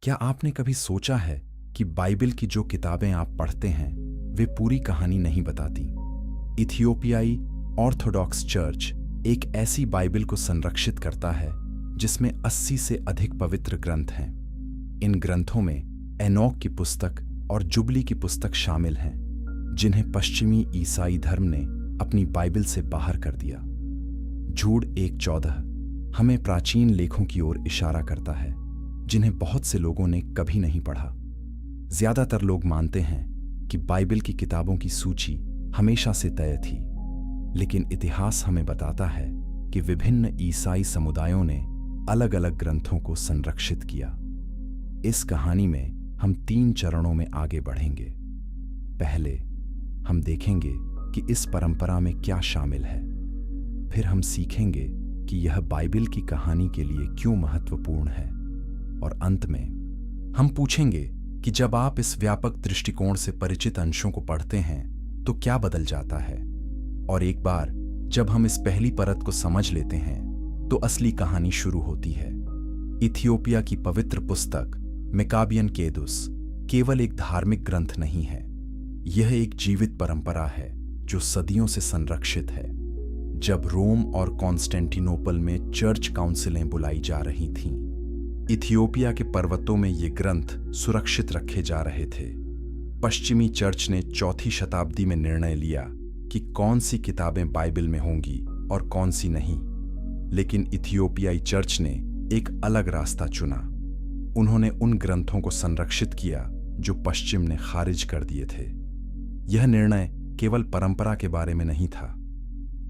क्या आपने कभी सोचा है कि बाइबल की जो किताबें आप पढ़ते हैं वे पूरी कहानी नहीं बताती? इथियोपियाई ऑर्थोडॉक्स चर्च एक ऐसी बाइबल को संरक्षित करता है जिसमें 80 से अधिक पवित्र ग्रंथ हैं। इन ग्रंथों में एनोक की पुस्तक और जुबली की पुस्तक शामिल हैं, जिन्हें पश्चिमी ईसाई धर्म ने अपनी बाइबल से बाहर कर दिया। जूड 1:14 हमें प्राचीन लेखों की ओर इशारा करता है जिन्हें बहुत से लोगों ने कभी नहीं पढ़ा। ज्यादातर लोग मानते हैं कि बाइबल की किताबों की सूची हमेशा से तय थी, लेकिन इतिहास हमें बताता है कि विभिन्न ईसाई समुदायों ने अलग अलग ग्रंथों को संरक्षित किया। इस कहानी में हम 3 चरणों में आगे बढ़ेंगे। पहले हम देखेंगे कि इस परंपरा में क्या शामिल है। फिर हम सीखेंगे कि यह बाइबल की कहानी के लिए क्यों महत्वपूर्ण है। और अंत में हम पूछेंगे कि जब आप इस व्यापक दृष्टिकोण से परिचित अंशों को पढ़ते हैं तो क्या बदल जाता है। और एक बार जब हम इस पहली परत को समझ लेते हैं तो असली कहानी शुरू होती है। इथियोपिया की पवित्र पुस्तक मेकाबियन केदुस केवल एक धार्मिक ग्रंथ नहीं है, यह एक जीवित परंपरा है जो सदियों से संरक्षित है। जब रोम और कॉन्स्टेंटिनोपल में चर्च काउंसिलें बुलाई जा रही थीं, इथियोपिया के पर्वतों में ये ग्रंथ सुरक्षित रखे जा रहे थे। पश्चिमी चर्च ने 4वीं शताब्दी में निर्णय लिया कि कौन सी किताबें बाइबल में होंगी और कौन सी नहीं, लेकिन इथियोपियाई चर्च ने एक अलग रास्ता चुना। उन्होंने उन ग्रंथों को संरक्षित किया जो पश्चिम ने खारिज कर दिए थे। यह निर्णय केवल परंपरा के बारे में नहीं था,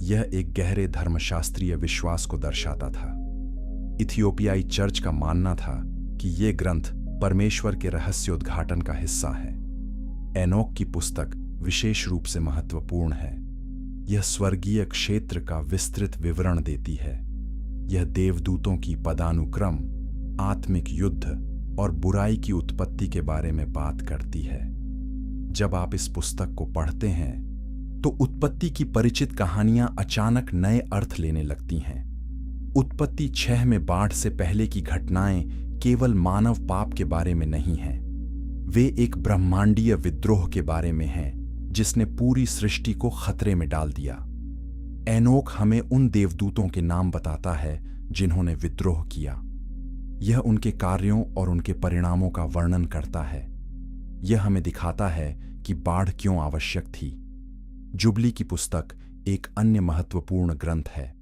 यह एक गहरे धर्मशास्त्रीय विश्वास को दर्शाता था। इथियोपियाई चर्च का मानना था कि ये ग्रंथ परमेश्वर के रहस्योद्घाटन का हिस्सा है। एनोक की पुस्तक विशेष रूप से महत्वपूर्ण है। यह स्वर्गीय क्षेत्र का विस्तृत विवरण देती है। यह देवदूतों की पदानुक्रम, आत्मिक युद्ध और बुराई की उत्पत्ति के बारे में बात करती है। जब आप इस पुस्तक को पढ़ते हैं तो उत्पत्ति की परिचित कहानियां अचानक नए अर्थ लेने लगती हैं। उत्पत्ति 6 में बाढ़ से पहले की घटनाएं केवल मानव पाप के बारे में नहीं हैं, वे एक ब्रह्मांडीय विद्रोह के बारे में हैं जिसने पूरी सृष्टि को खतरे में डाल दिया। एनोक हमें उन देवदूतों के नाम बताता है जिन्होंने विद्रोह किया। यह उनके कार्यों और उनके परिणामों का वर्णन करता है। यह हमें दिखाता है कि बाढ़ क्यों आवश्यक थी। जुबली की पुस्तक एक अन्य महत्वपूर्ण ग्रंथ है।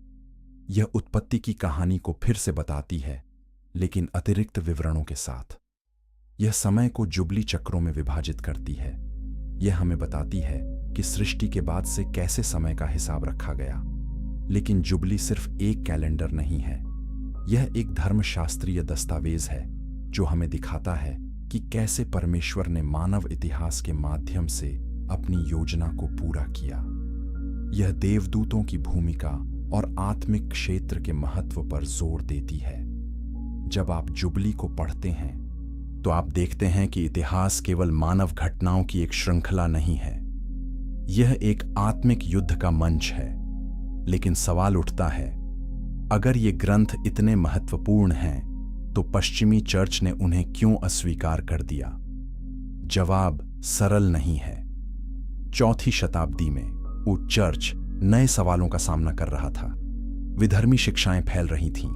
यह उत्पत्ति की कहानी को फिर से बताती है, लेकिन अतिरिक्त विवरणों के साथ। यह समय को जुबली चक्रों में विभाजित करती है। यह हमें बताती है कि सृष्टि के बाद से कैसे समय का हिसाब रखा गया। लेकिन जुबली सिर्फ एक कैलेंडर नहीं है, यह एक धर्मशास्त्रीय दस्तावेज है जो हमें दिखाता है कि कैसे परमेश्वर ने मानव इतिहास के माध्यम से अपनी योजना को पूरा किया। यह देवदूतों की भूमिका और आत्मिक क्षेत्र के महत्व पर जोर देती है। जब आप जुबली को पढ़ते हैं तो आप देखते हैं कि इतिहास केवल मानव घटनाओं की एक श्रृंखला नहीं है, यह एक आत्मिक युद्ध का मंच है। लेकिन सवाल उठता है, अगर ये ग्रंथ इतने महत्वपूर्ण हैं तो पश्चिमी चर्च ने उन्हें क्यों अस्वीकार कर दिया? जवाब सरल नहीं है। 4वीं शताब्दी में वो चर्च नए सवालों का सामना कर रहा था। विधर्मी शिक्षाएं फैल रही थीं।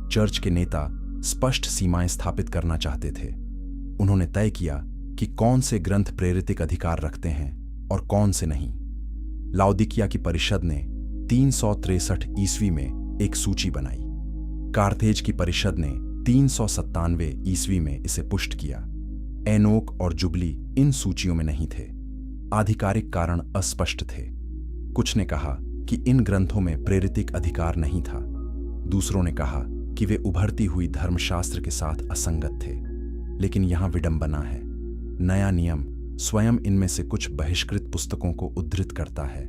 चर्च के नेता स्पष्ट सीमाएं स्थापित करना चाहते थे। उन्होंने तय किया कि कौन से ग्रंथ प्रेरितिक अधिकार रखते हैं और कौन से नहीं। लाउदिकिया की परिषद ने 363 ईस्वी में एक सूची बनाई। कार्थेज की परिषद ने 397 ईस्वी में इसे पुष्ट किया। एनोक और जुबली इन सूचियों में नहीं थे। आधिकारिक कारण अस्पष्ट थे। कुछ ने कहा कि इन ग्रंथों में प्रेरितिक अधिकार नहीं था। दूसरों ने कहा कि वे उभरती हुई धर्मशास्त्र के साथ असंगत थे। लेकिन यहां विडंबना है। नया नियम स्वयं इनमें से कुछ बहिष्कृत पुस्तकों को उद्धृत करता है।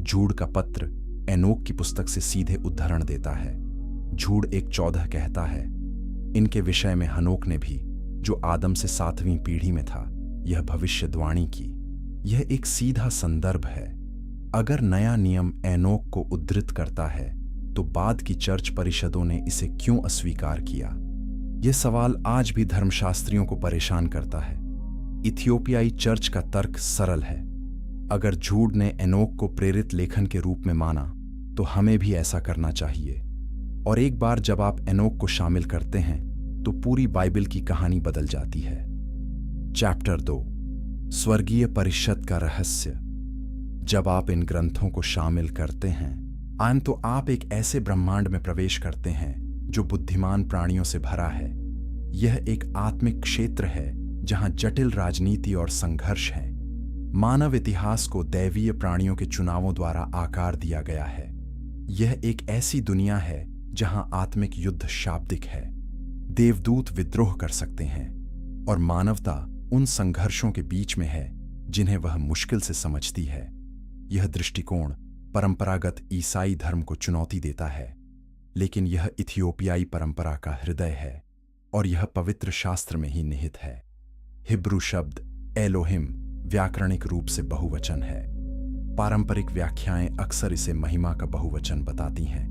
जूड का पत्र एनोक की पुस्तक से सीधे उद्धरण देता है। जूड 1:14 कहता है, इनके विषय में हनोक ने भी, जो आदम से 7वीं पीढ़ी में था, यह भविष्यद्वाणी की। यह एक सीधा संदर्भ है। अगर नया नियम एनोक को उद्धृत करता है तो बाद की चर्च परिषदों ने इसे क्यों अस्वीकार किया? यह सवाल आज भी धर्मशास्त्रियों को परेशान करता है। इथियोपियाई चर्च का तर्क सरल है। अगर जूड ने एनोक को प्रेरित लेखन के रूप में माना तो हमें भी ऐसा करना चाहिए। और एक बार जब आप एनोक को शामिल करते हैं तो पूरी बाइबल की कहानी बदल जाती है। चैप्टर 2, स्वर्गीय परिषद का रहस्य। जब आप इन ग्रंथों को शामिल करते हैं तो आप एक ऐसे ब्रह्मांड में प्रवेश करते हैं जो बुद्धिमान प्राणियों से भरा है। यह एक आत्मिक क्षेत्र है जहां जटिल राजनीति और संघर्ष है। मानव इतिहास को दैवीय प्राणियों के चुनावों द्वारा आकार दिया गया है। यह एक ऐसी दुनिया है जहां आत्मिक युद्ध शाब्दिक है। देवदूत विद्रोह कर सकते हैं और मानवता उन संघर्षों के बीच में है जिन्हें वह मुश्किल से समझती है। यह दृष्टिकोण परंपरागत ईसाई धर्म को चुनौती देता है, लेकिन यह इथियोपियाई परंपरा का हृदय है और यह पवित्र शास्त्र में ही निहित है। हिब्रू शब्द एलोहिम व्याकरणिक रूप से बहुवचन है। पारंपरिक व्याख्याएं अक्सर इसे महिमा का बहुवचन बताती हैं।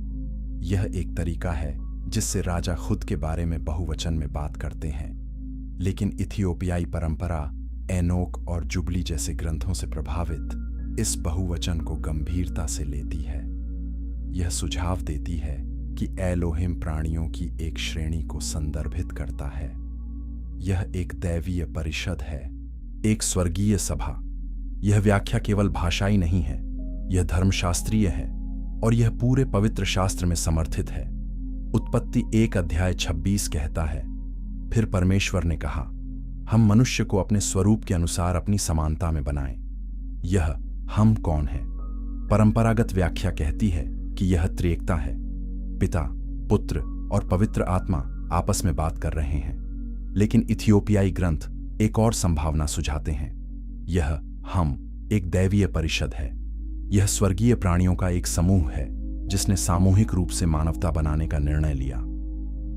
यह एक तरीका है जिससे राजा खुद के बारे में बहुवचन में बात करते हैं, लेकिन इथियोपियाई परंपरा एनोक और जुबली जैसे ग्रंथों से प्रभावित इस बहुवचन को गंभीरता से लेती है। यह सुझाव देती है कि एलोहिम प्राणियों की एक श्रेणी को संदर्भित करता है। यह एक दैवीय परिषद है, एक स्वर्गीय सभा। यह व्याख्या केवल भाषाई नहीं है, यह धर्मशास्त्रीय है और यह पूरे पवित्र शास्त्र में समर्थित है। उत्पत्ति 1 अध्याय 26 कहता है, फिर परमेश्वर ने कहा, हम मनुष्य को अपने स्वरूप के अनुसार अपनी समानता में बनाएं। यह हम कौन है? परंपरागत व्याख्या कहती है कि यह त्रिएकता है। पिता, पुत्र और पवित्र आत्मा आपस में बात कर रहे हैं। लेकिन इथियोपियाई ग्रंथ एक और संभावना सुझाते हैं। यह हम एक दैवीय परिषद है। यह स्वर्गीय प्राणियों का एक समूह है जिसने सामूहिक रूप से मानवता बनाने का निर्णय लिया।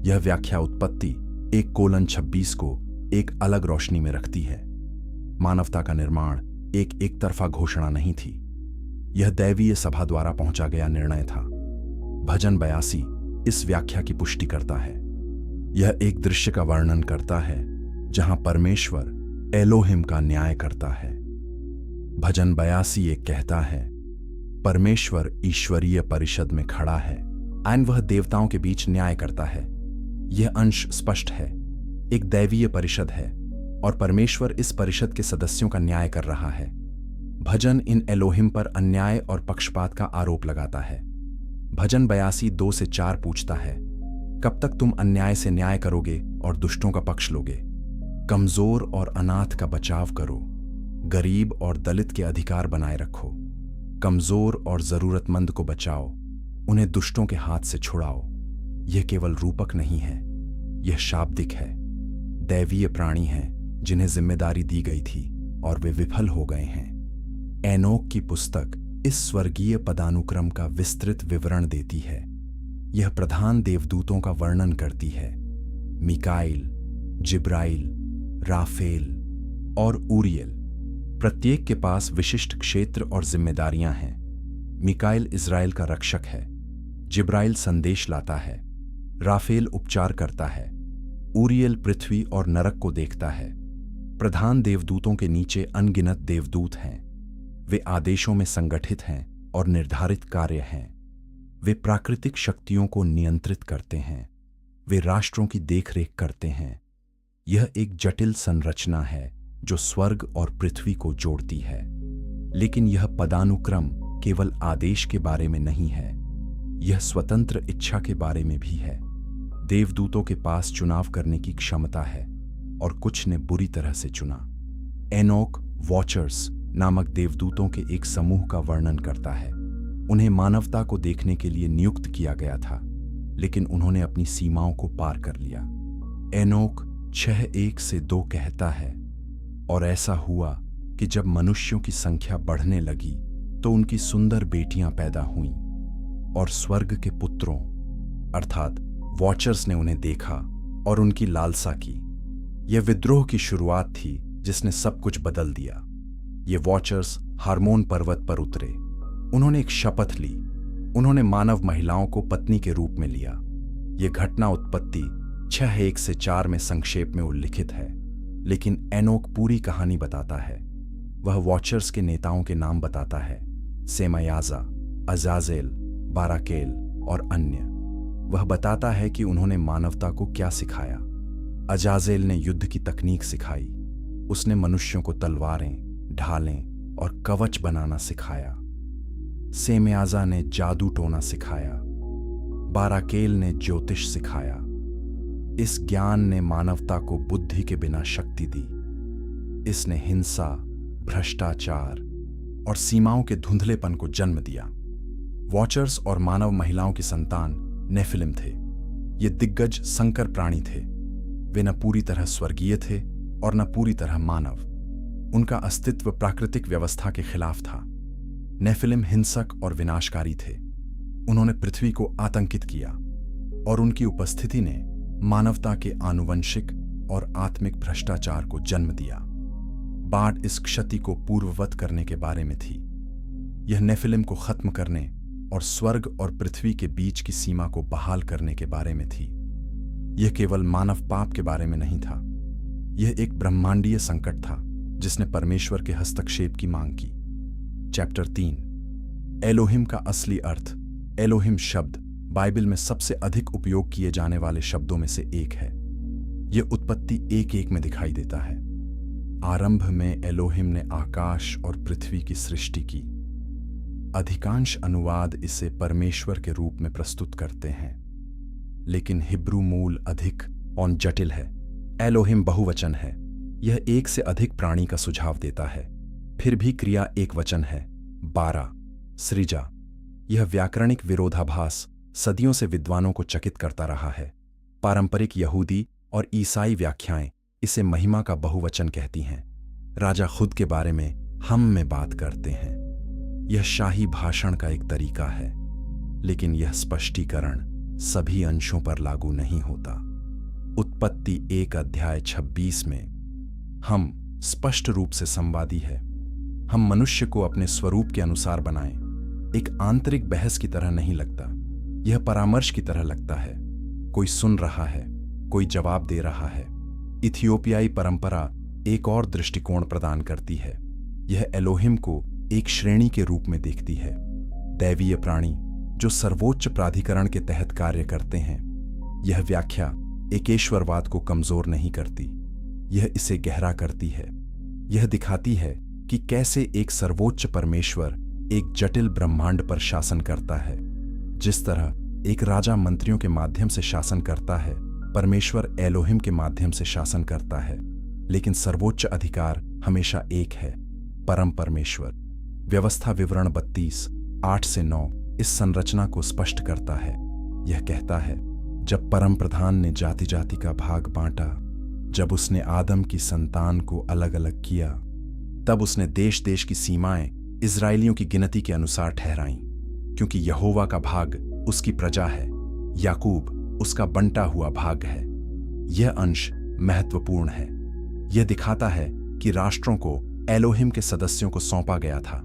यह व्याख्या उत्पत्ति 1:26 को एक अलग रोशनी में रखती है। मानवता का निर्माण एक तरफा घोषणा नहीं थी, यह दैवीय सभा द्वारा पहुंचा गया निर्णय था। भजन 82 इस व्याख्या की पुष्टि करता है। यह एक दृश्य का वर्णन करता है जहां परमेश्वर एलोहिम का न्याय करता है। भजन 82 एक कहता है, परमेश्वर ईश्वरीय परिषद में खड़ा है और वह देवताओं के बीच न्याय करता है। यह अंश स्पष्ट है, एक दैवीय परिषद है और परमेश्वर इस परिषद के सदस्यों का न्याय कर रहा है। भजन इन एलोहिम पर अन्याय और पक्षपात का आरोप लगाता है। भजन 82 2 से 4 पूछता है, कब तक तुम अन्याय से न्याय करोगे और दुष्टों का पक्ष लोगे? कमजोर और अनाथ का बचाव करो, गरीब और दलित के अधिकार बनाए रखो। कमजोर और जरूरतमंद को बचाओ, उन्हें दुष्टों के हाथ से छुड़ाओ। यह केवल रूपक नहीं है, यह शाब्दिक है। दैवीय प्राणी हैं जिन्हें जिम्मेदारी दी गई थी और वे विफल हो गए हैं। एनोक की पुस्तक इस स्वर्गीय पदानुक्रम का विस्तृत विवरण देती है। यह प्रधान देवदूतों का वर्णन करती है, मिकाइल, जिब्राइल, राफेल और ऊरियल। प्रत्येक के पास विशिष्ट क्षेत्र और जिम्मेदारियां हैं। मिकाइल इज़राइल का रक्षक है, जिब्राइल संदेश लाता है, राफेल उपचार करता है, ऊरियल पृथ्वी और नरक को देखता है। प्रधान देवदूतों के नीचे अनगिनत देवदूत हैं। वे आदेशों में संगठित हैं और निर्धारित कार्य हैं। वे प्राकृतिक शक्तियों को नियंत्रित करते हैं। वे राष्ट्रों की देखरेख करते हैं। यह एक जटिल संरचना है जो स्वर्ग और पृथ्वी को जोड़ती है। लेकिन यह पदानुक्रम केवल आदेश के बारे में नहीं है, यह स्वतंत्र इच्छा के बारे में भी है। देवदूतों के पास चुनाव करने की क्षमता है और कुछ ने बुरी तरह से चुना। एनोक वॉचर्स नामक देवदूतों के एक समूह का वर्णन करता है। उन्हें मानवता को देखने के लिए नियुक्त किया गया था, लेकिन उन्होंने अपनी सीमाओं को पार कर लिया। एनोक 6:1 से 2 कहता है, और ऐसा हुआ कि जब मनुष्यों की संख्या बढ़ने लगी तो उनकी सुंदर बेटियां पैदा हुईं और स्वर्ग के पुत्रों अर्थात वॉचर्स ने उन्हें देखा और उनकी लालसा की। यह विद्रोह की शुरुआत थी जिसने सब कुछ बदल दिया। ये वॉचर्स हार्मोन पर्वत पर उतरे। उन्होंने एक शपथ ली। उन्होंने मानव महिलाओं को पत्नी के रूप में लिया। यह घटना उत्पत्ति 6:1 से 4 में संक्षेप में उल्लिखित है, लेकिन एनोक पूरी कहानी बताता है। वह वॉचर्स के नेताओं के नाम बताता है, सेमायाजा, अजाजेल, बाराकेल और अन्य। वह बताता है कि उन्होंने मानवता को क्या सिखाया। अजाजेल ने युद्ध की तकनीक सिखाई। उसने मनुष्यों को तलवारें, ढालें और कवच बनाना सिखाया। सेमायाजा ने जादू टोना सिखाया। बाराकेल ने ज्योतिष सिखाया। इस ज्ञान ने मानवता को बुद्धि के बिना शक्ति दी। इसने हिंसा, भ्रष्टाचार और सीमाओं के धुंधलेपन को जन्म दिया। वॉचर्स और मानव महिलाओं की संतान नेफिलिम थे। ये दिग्गज संकर प्राणी थे। वे न पूरी तरह स्वर्गीय थे और न पूरी तरह मानव। उनका अस्तित्व प्राकृतिक व्यवस्था के खिलाफ था। नेफिलिम हिंसक और विनाशकारी थे। उन्होंने पृथ्वी को आतंकित किया और उनकी उपस्थिति ने मानवता के आनुवंशिक और आत्मिक भ्रष्टाचार को जन्म दिया। बाढ़ इस क्षति को पूर्ववत करने के बारे में थी। यह नेफिलिम को खत्म करने और स्वर्ग और पृथ्वी के बीच की सीमा को बहाल करने के बारे में थी। यह केवल मानव पाप के बारे में नहीं था। यह एक ब्रह्मांडीय संकट था जिसने परमेश्वर के हस्तक्षेप की मांग की। चैप्टर 3। एलोहिम का असली अर्थ। एलोहिम शब्द बाइबल में सबसे अधिक उपयोग किए जाने वाले शब्दों में से एक है। यह उत्पत्ति 1:1 में दिखाई देता है। आरंभ में एलोहिम ने आकाश और पृथ्वी की सृष्टि की। अधिकांश अनुवाद इसे परमेश्वर के रूप में प्रस्तुत करते हैं, लेकिन हिब्रू मूल अधिक और जटिल है। एलोहिम बहुवचन है। यह एक से अधिक प्राणी का सुझाव देता है। फिर भी क्रिया एक वचन है, बारा, सृजा। यह व्याकरणिक विरोधाभास सदियों से विद्वानों को चकित करता रहा है। पारंपरिक यहूदी और ईसाई व्याख्याएं इसे महिमा का बहुवचन कहती हैं। राजा खुद के बारे में हम में बात करते हैं। यह शाही भाषण का एक तरीका है, लेकिन यह स्पष्टीकरण सभी अंशों पर लागू नहीं होता। उत्पत्ति 1:26 में हम स्पष्ट रूप से संवादी है। हम मनुष्य को अपने स्वरूप के अनुसार बनाएं। एक आंतरिक बहस की तरह नहीं लगता, यह परामर्श की तरह लगता है। कोई सुन रहा है, कोई जवाब दे रहा है। इथियोपियाई परंपरा एक और दृष्टिकोण प्रदान करती है। यह एलोहिम को एक श्रेणी के रूप में देखती है, दैवीय प्राणी जो सर्वोच्च प्राधिकरण के तहत कार्य करते हैं। यह व्याख्या एकेश्वरवाद को कमजोर नहीं करती, यह इसे गहरा करती है। यह दिखाती है कि कैसे एक सर्वोच्च परमेश्वर एक जटिल ब्रह्मांड पर शासन करता है। जिस तरह एक राजा मंत्रियों के माध्यम से शासन करता है, परमेश्वर एलोहिम के माध्यम से शासन करता है, लेकिन सर्वोच्च अधिकार हमेशा एक है, परम परमेश्वर। व्यवस्था विवरण 32:8-9 इस संरचना को स्पष्ट करता है। यह कहता है, जब परम प्रधान ने जाति जाति का भाग बांटा, जब उसने आदम की संतान को अलग अलग किया, तब उसने देश देश की सीमाएं इजराइलियों की गिनती के अनुसार ठहराईं, क्योंकि यहोवा का भाग उसकी प्रजा है, याकूब उसका बंटा हुआ भाग है। यह अंश महत्वपूर्ण है। यह दिखाता है कि राष्ट्रों को एलोहिम के सदस्यों को सौंपा गया था,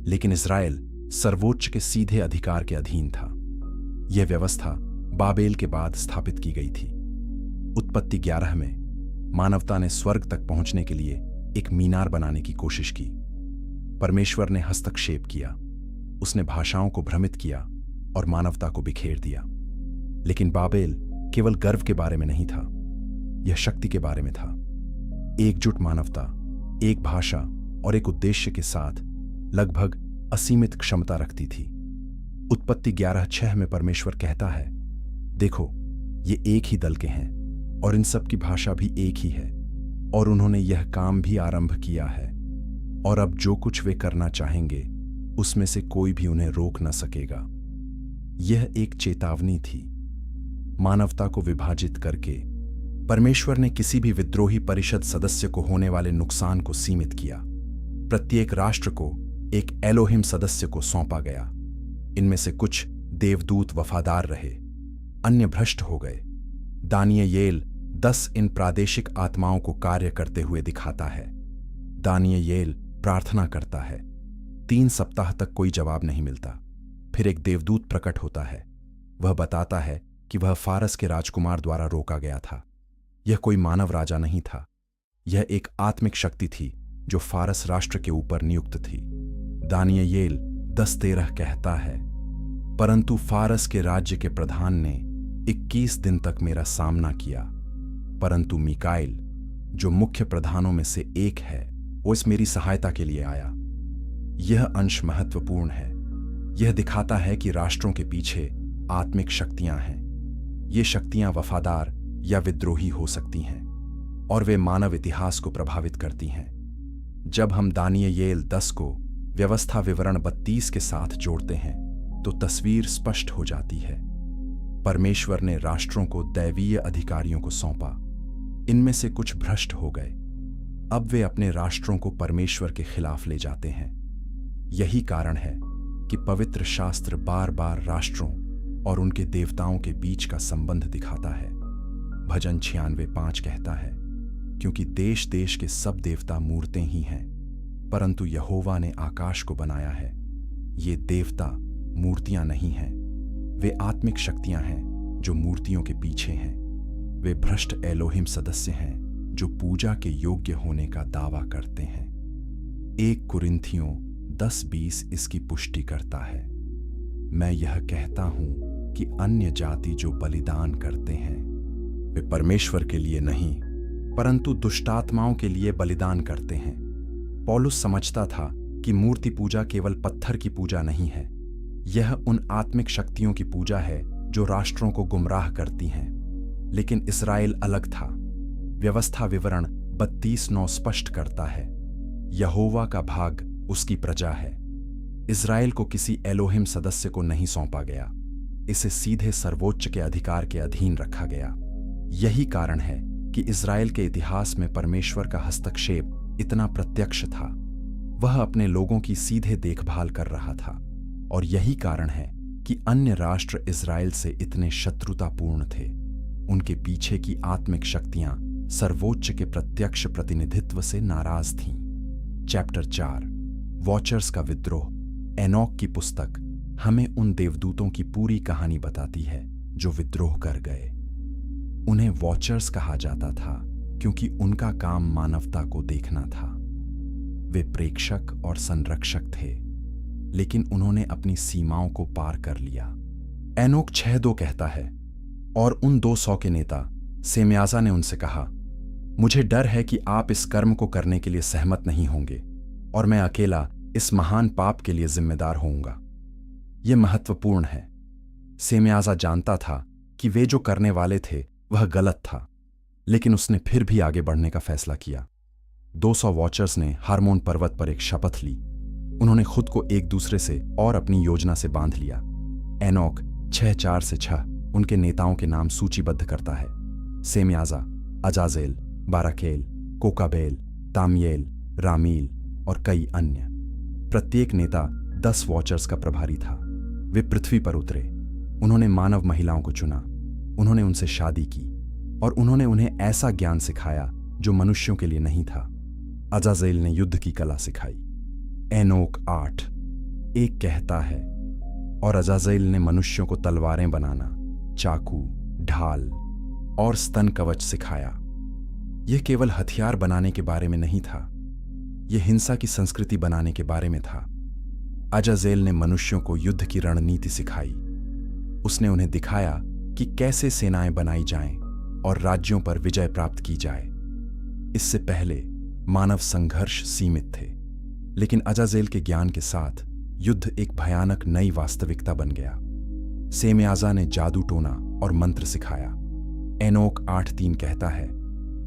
लेकिन इजराइल सर्वोच्च के सीधे अधिकार के अधीन था। यह व्यवस्था बाबेल के बाद स्थापित की गई थी। उत्पत्ति 11 में मानवता ने स्वर्ग तक पहुंचने के लिए एक मीनार बनाने की कोशिश की। परमेश्वर ने हस्तक्षेप किया। उसने भाषाओं को भ्रमित किया और मानवता को बिखेर दिया। लेकिन बाबेल केवल गर्व के बारे में नहीं था, यह शक्ति के बारे में था। एकजुट मानवता, एक भाषा और एक उद्देश्य के साथ लगभग असीमित क्षमता रखती थी। उत्पत्ति 11:6 में परमेश्वर कहता है, देखो, ये एक ही दल के हैं और इन सब की भाषा भी एक ही है, और उन्होंने यह काम भी आरंभ किया है, और अब जो कुछ वे करना चाहेंगे उसमें से कोई भी उन्हें रोक न सकेगा। यह एक चेतावनी थी। मानवता को विभाजित करके परमेश्वर ने किसी भी विद्रोही परिषद सदस्य को होने वाले नुकसान को सीमित किया। प्रत्येक राष्ट्र को एक एलोहिम सदस्य को सौंपा गया। इनमें से कुछ देवदूत वफादार रहे, अन्य भ्रष्ट हो गए। दानियेल 10 इन प्रादेशिक आत्माओं को कार्य करते हुए दिखाता है। दानियेल प्रार्थना करता है। 3 सप्ताह तक कोई जवाब नहीं मिलता। फिर एक देवदूत प्रकट होता है। वह बताता है कि वह फारस के राजकुमार द्वारा रोका गया था। यह कोई मानव राजा नहीं था, यह एक आत्मिक शक्ति थी जो फारस राष्ट्र के ऊपर नियुक्त थी। दानियेल 10:13 कहता है, परंतु फारस के राज्य के प्रधान ने 21 दिन तक मेरा सामना किया, परंतु मीकाएल जो मुख्य प्रधानों में से एक है, वो इस मेरी सहायता के लिए आया। यह अंश महत्वपूर्ण है। यह दिखाता है कि राष्ट्रों के पीछे आत्मिक शक्तियां हैं। ये शक्तियां वफादार या विद्रोही हो सकती हैं और वे मानव इतिहास को प्रभावित करती हैं। जब हम दानियेल 10 को व्यवस्था विवरण 32 के साथ जोड़ते हैं तो तस्वीर स्पष्ट हो जाती है। परमेश्वर ने राष्ट्रों को दैवीय अधिकारियों को सौंपा। इनमें से कुछ भ्रष्ट हो गए। अब वे अपने राष्ट्रों को परमेश्वर के खिलाफ ले जाते हैं। यही कारण है कि पवित्र शास्त्र बार बार राष्ट्रों और उनके देवताओं के बीच का संबंध दिखाता है। भजन 96:5 कहता है, क्योंकि देश देश के सब देवता मूर्तें ही हैं, परंतु यहोवा ने आकाश को बनाया है। ये देवता मूर्तियां नहीं हैं, वे आत्मिक शक्तियां हैं जो मूर्तियों के पीछे हैं। वे भ्रष्ट एलोहिम सदस्य हैं जो पूजा के योग्य होने का दावा करते हैं। 1 कुरिन्थियों 10:20 इसकी पुष्टि करता है। मैं यह कहता हूं कि अन्य जाति जो बलिदान करते हैं वे परमेश्वर के लिए नहीं परंतु दुष्टात्माओं के लिए बलिदान करते हैं। पौलुस समझता था कि मूर्ति पूजा केवल पत्थर की पूजा नहीं है, यह उन आत्मिक शक्तियों की पूजा है जो राष्ट्रों को गुमराह करती हैं। लेकिन इस्राएल अलग था। व्यवस्था विवरण 32:9 स्पष्ट करता है, यहोवा का भाग उसकी प्रजा है। इस्राएल को किसी एलोहिम सदस्य को नहीं सौंपा गया, इसे सीधे सर्वोच्च के अधिकार के अधीन रखा गया। यही कारण है कि इस्राएल के इतिहास में परमेश्वर का हस्तक्षेप इतना प्रत्यक्ष था। वह अपने लोगों की सीधे देखभाल कर रहा था, और यही कारण है कि अन्य राष्ट्र इस्राएल से इतने शत्रुतापूर्ण थे। उनके पीछे की आत्मिक शक्तियां सर्वोच्च के प्रत्यक्ष प्रतिनिधित्व से नाराज थीं। चैप्टर 4 वॉचर्स का विद्रोह। एनोक की पुस्तक हमें उन देवदूतों की पूरी कहानी बताती है जो विद्रोह कर गए। उन्हें वॉचर्स कहा जाता था क्योंकि उनका काम मानवता को देखना था। वे प्रेक्षक और संरक्षक थे, लेकिन उन्होंने अपनी सीमाओं को पार कर लिया। एनोक 6:2 कहता है, और उन 200 के नेता सेम्याजा ने उनसे कहा, मुझे डर है कि आप इस कर्म को करने के लिए सहमत नहीं होंगे और मैं अकेला इस महान पाप के लिए जिम्मेदार होऊंगा। यह महत्वपूर्ण है। सेम्याजा जानता था कि वे जो करने वाले थे वह गलत था, लेकिन उसने फिर भी आगे बढ़ने का फैसला किया। 200 वॉचर्स ने हार्मोन पर्वत पर एक शपथ ली। उन्होंने खुद को एक दूसरे से और अपनी योजना से बांध लिया। एनोक 6:4-6 उनके नेताओं के नाम सूचीबद्ध करता है। सेम्याजा, अजाजेल, बाराकेल, कोकाबेल, तामियेल, रामील और कई अन्य। प्रत्येक नेता 10 वॉचर्स का प्रभारी था। वे पृथ्वी पर उतरे। उन्होंने मानव महिलाओं को चुना, उन्होंने उनसे शादी की और उन्होंने उन्हें ऐसा ज्ञान सिखाया जो मनुष्यों के लिए नहीं था। अजाजेल ने युद्ध की कला सिखाई। एनोक 8:1 कहता है, और अजाजेल ने मनुष्यों को तलवारें बनाना, चाकू, ढाल और स्तन कवच सिखाया। यह केवल हथियार बनाने के बारे में नहीं था, यह हिंसा की संस्कृति बनाने के बारे में था। अजाजेल ने मनुष्यों को युद्ध की रणनीति सिखाई। उसने उन्हें दिखाया कि कैसे सेनाएं बनाई जाएं और राज्यों पर विजय प्राप्त की जाए। इससे पहले मानव संघर्ष सीमित थे, लेकिन अजाजेल के ज्ञान के साथ युद्ध एक भयानक नई वास्तविकता बन गया। सेम्याजा ने जादू टोना और मंत्र सिखाया। एनोक 8:3 कहता है,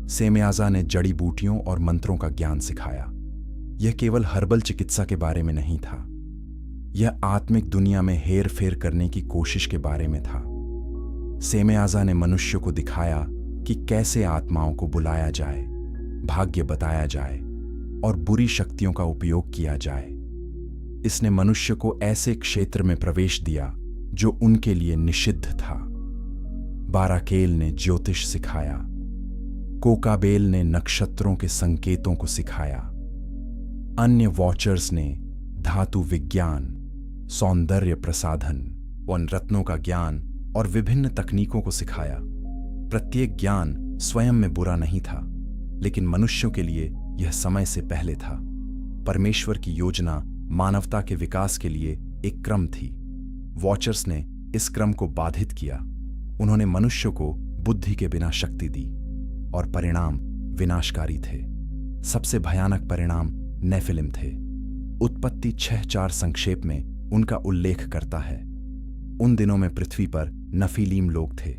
सेम्याजा ने जड़ी बूटियों और मंत्रों का ज्ञान सिखाया। यह केवल हर्बल चिकित्सा के बारे में नहीं था, यह आत्मिक दुनिया में हेर फेर करने की कोशिश के बारे में था। सेम्याजा ने मनुष्य को दिखाया कि कैसे आत्माओं को बुलाया जाए, भाग्य बताया जाए और बुरी शक्तियों का उपयोग किया जाए। इसने मनुष्य को ऐसे क्षेत्र में प्रवेश दिया जो उनके लिए निषिद्ध था। बाराकेल ने ज्योतिष सिखाया। कोकाबेल ने नक्षत्रों के संकेतों को सिखाया। अन्य वॉचर्स ने धातु विज्ञान, सौंदर्य प्रसाधन और रत्नों का ज्ञान और विभिन्न तकनीकों को सिखाया। प्रत्येक ज्ञान स्वयं में बुरा नहीं था, लेकिन मनुष्यों के लिए यह समय से पहले था। परमेश्वर की योजना मानवता के विकास के लिए एक क्रम थी। वॉचर्स ने इस क्रम को बाधित किया। उन्होंने मनुष्य को बुद्धि के बिना शक्ति दी और परिणाम विनाशकारी थे। सबसे भयानक परिणाम नेफिलिम थे। उत्पत्ति 6:4 संक्षेप में उनका उल्लेख करता है। उन दिनों में पृथ्वी पर नफीलीम लोग थे,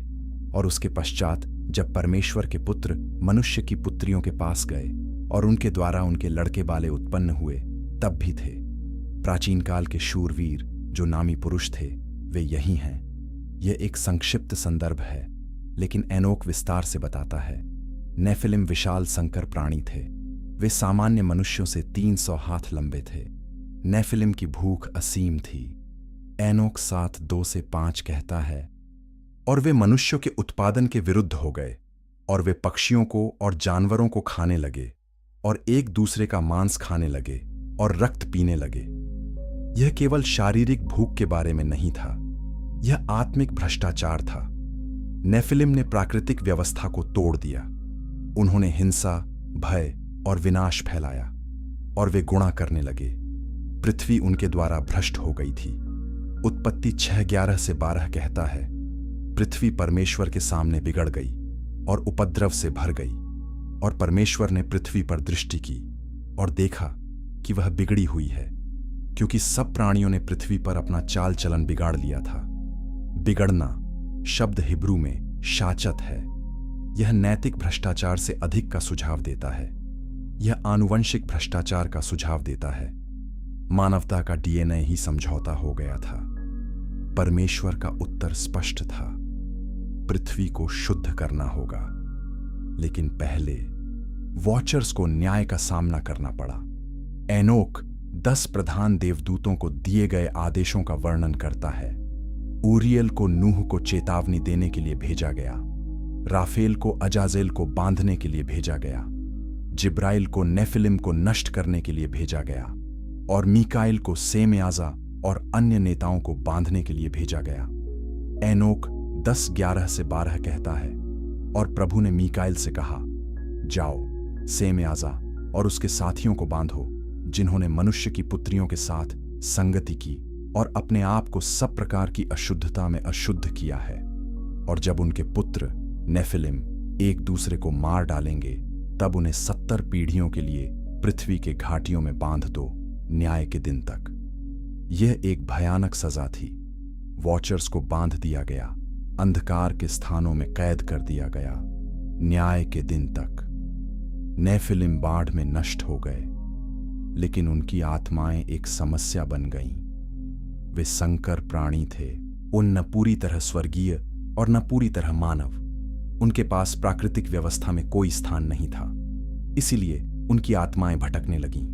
और उसके पश्चात जब परमेश्वर के पुत्र मनुष्य की पुत्रियों के पास गए और उनके द्वारा उनके लड़के बाले उत्पन्न हुए, तब भी थे। प्राचीन काल के शूरवीर जो नामी पुरुष थे वे यही हैं। यह एक संक्षिप्त संदर्भ है, लेकिन एनोक विस्तार से बताता है। नेफिलिम विशाल संकर प्राणी थे। वे सामान्य मनुष्यों से 300 हाथ लंबे थे। नेफिलिम की भूख असीम थी। एनोक 7:2-5 कहता है, और वे मनुष्यों के उत्पादन के विरुद्ध हो गए, और वे पक्षियों को और जानवरों को खाने लगे, और एक दूसरे का मांस खाने लगे और रक्त पीने लगे। यह केवल शारीरिक भूख के बारे में नहीं था, यह आत्मिक भ्रष्टाचार था। नेफिलिम ने प्राकृतिक व्यवस्था को तोड़ दिया। उन्होंने हिंसा, भय और विनाश फैलाया, और वे गुणा करने लगे। पृथ्वी उनके द्वारा भ्रष्ट हो गई थी। उत्पत्ति 6:11-12 कहता है, पृथ्वी परमेश्वर के सामने बिगड़ गई और उपद्रव से भर गई, और परमेश्वर ने पृथ्वी पर दृष्टि की और देखा कि वह बिगड़ी हुई है, क्योंकि सब प्राणियों ने पृथ्वी पर अपना चाल चलन बिगाड़ लिया था। बिगड़ना शब्द हिब्रू में शाचत है। यह नैतिक भ्रष्टाचार से अधिक का सुझाव देता है। यह आनुवंशिक भ्रष्टाचार का सुझाव देता है। मानवता का डीएनए ही समझौता हो गया था। परमेश्वर का उत्तर स्पष्ट था, पृथ्वी को शुद्ध करना होगा। लेकिन पहले वॉचर्स को न्याय का सामना करना पड़ा। एनोक 10 प्रधान देवदूतों को दिए गए आदेशों का वर्णन करता है। ऊरियल को नूह को चेतावनी देने के लिए भेजा गया। राफेल को अजाजेल को बांधने के लिए भेजा गया। जिब्राइल को नेफिलिम को नष्ट करने के लिए भेजा गया, और मीकाइल को सेमयाजा और अन्य नेताओं को बांधने के लिए भेजा गया। एनोक 10:11-12 कहता है, और प्रभु ने मीकाइल से कहा, जाओ सेमयाजा और उसके साथियों को बांधो, जिन्होंने मनुष्य की पुत्रियों के साथ संगति की और अपने आप को सब प्रकार की अशुद्धता में अशुद्ध किया है। और जब उनके पुत्र नेफिलिम एक दूसरे को मार डालेंगे, तब उन्हें 70 पीढ़ियों के लिए पृथ्वी के घाटियों में बांध दो, न्याय के दिन तक। यह एक भयानक सजा थी। वॉचर्स को बांध दिया गया, अंधकार के स्थानों में कैद कर दिया गया, न्याय के दिन तक। नेफिलिम बाढ़ में नष्ट हो गए, लेकिन उनकी आत्माएं एक समस्या बन गईं। वे संकर प्राणी थे। उन न पूरी तरह स्वर्गीय और न पूरी तरह मानव। उनके पास प्राकृतिक व्यवस्था में कोई स्थान नहीं था, इसीलिए उनकी आत्माएं भटकने लगीं।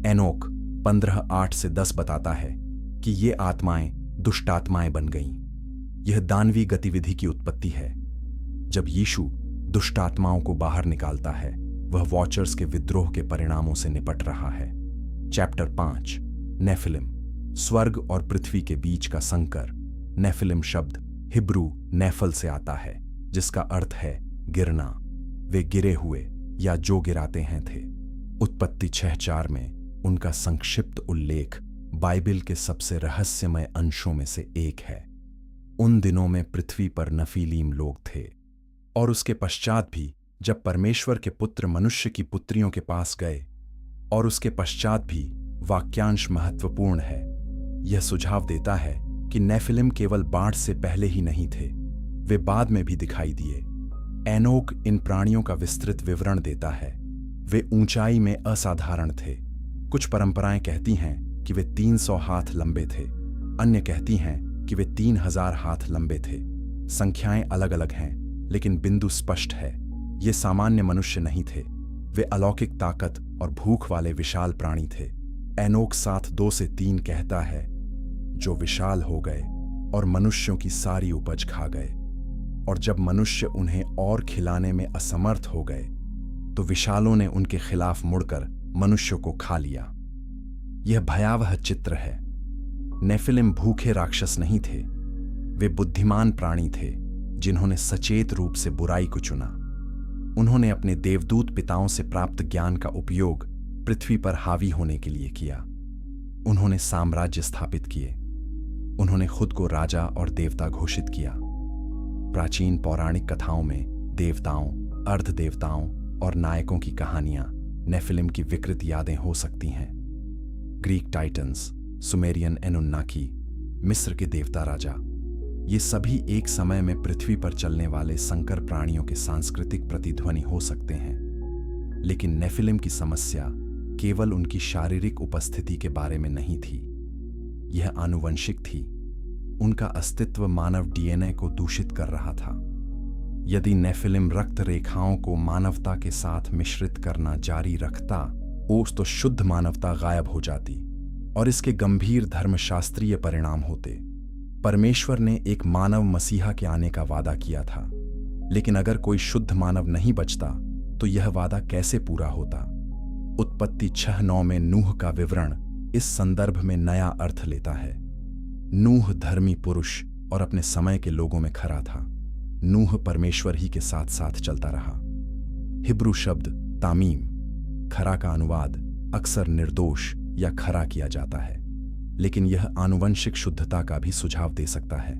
एनोक 15:8-10 बताता है कि ये आत्माएं दुष्टात्माएं बन गईं। यह दानवी गतिविधि की उत्पत्ति है। जब यीशु दुष्टात्माओं को बाहर निकालता है, वह वॉचर्स के विद्रोह के परिणामों से निपट रहा है। चैप्टर 5 नेफिलिम, स्वर्ग और पृथ्वी के बीच का संकर। नेफिलिम शब्द हिब्रू नेफल से आता है, जिसका अर्थ है गिरना। वे गिरे हुए या जो गिराते हैं थे। उत्पत्ति 6:4 में उनका संक्षिप्त उल्लेख बाइबिल के सबसे रहस्यमय अंशों में से एक है। उन दिनों में पृथ्वी पर नफीलीम लोग थे, और उसके पश्चात भी जब परमेश्वर के पुत्र मनुष्य की पुत्रियों के पास गए, और उसके पश्चात भी वाक्यांश महत्वपूर्ण है। यह सुझाव देता है कि नेफिलिम केवल बाढ़ से पहले ही नहीं थे, वे बाद में भी दिखाई दिए। एनोक इन प्राणियों का विस्तृत विवरण देता है। वे ऊंचाई में असाधारण थे। कुछ परंपराएं कहती हैं कि वे 300 हाथ लंबे थे, अन्य कहती हैं कि वे 3000 हाथ लंबे थे। संख्याएं अलग अलग हैं, लेकिन बिंदु स्पष्ट है, ये सामान्य मनुष्य नहीं थे। वे अलौकिक ताकत और भूख वाले विशाल प्राणी थे। एनोक 7:2-3 कहता है, जो विशाल हो गए और मनुष्यों की सारी उपज खा गए, और जब मनुष्य उन्हें और खिलाने में असमर्थ हो गए, तो विशालों ने उनके खिलाफ मुड़कर मनुष्यों को खा लिया। यह भयावह चित्र है। नेफिलिम भूखे राक्षस नहीं थे, वे बुद्धिमान प्राणी थे जिन्होंने सचेत रूप से बुराई को चुना। उन्होंने अपने देवदूत पिताओं से प्राप्त ज्ञान का उपयोग पृथ्वी पर हावी होने के लिए किया। उन्होंने साम्राज्य स्थापित किए। उन्होंने खुद को राजा और देवता घोषित किया। प्राचीन पौराणिक कथाओं में देवताओं, अर्धदेवताओं और नायकों की कहानियां नेफिलिम की विकृत यादें हो सकती हैं। ग्रीक टाइटन्स, सुमेरियन एनुन्नाकी, मिस्र के देवता राजा, ये सभी एक समय में पृथ्वी पर चलने वाले संकर प्राणियों के सांस्कृतिक प्रतिध्वनि हो सकते हैं। लेकिन नेफिलिम की समस्या केवल उनकी शारीरिक उपस्थिति के बारे में नहीं थी, यह आनुवंशिक थी। उनका अस्तित्व मानव डीएनए को दूषित कर रहा था। यदि नेफिलिम रक्त रेखाओं को मानवता के साथ मिश्रित करना जारी रखता तो शुद्ध मानवता गायब हो जाती और इसके गंभीर धर्मशास्त्रीय परिणाम होते। परमेश्वर ने एक मानव मसीहा के आने का वादा किया था, लेकिन अगर कोई शुद्ध मानव नहीं बचता तो यह वादा कैसे पूरा होता? उत्पत्ति 6:9 में नूह का विवरण इस संदर्भ में नया अर्थ लेता है। नूह धर्मी पुरुष और अपने समय के लोगों में खरा था। नूह परमेश्वर ही के साथ साथ चलता रहा। हिब्रू शब्द तामीम, खरा का अनुवाद अक्सर निर्दोष या खरा किया जाता है, लेकिन यह आनुवंशिक शुद्धता का भी सुझाव दे सकता है।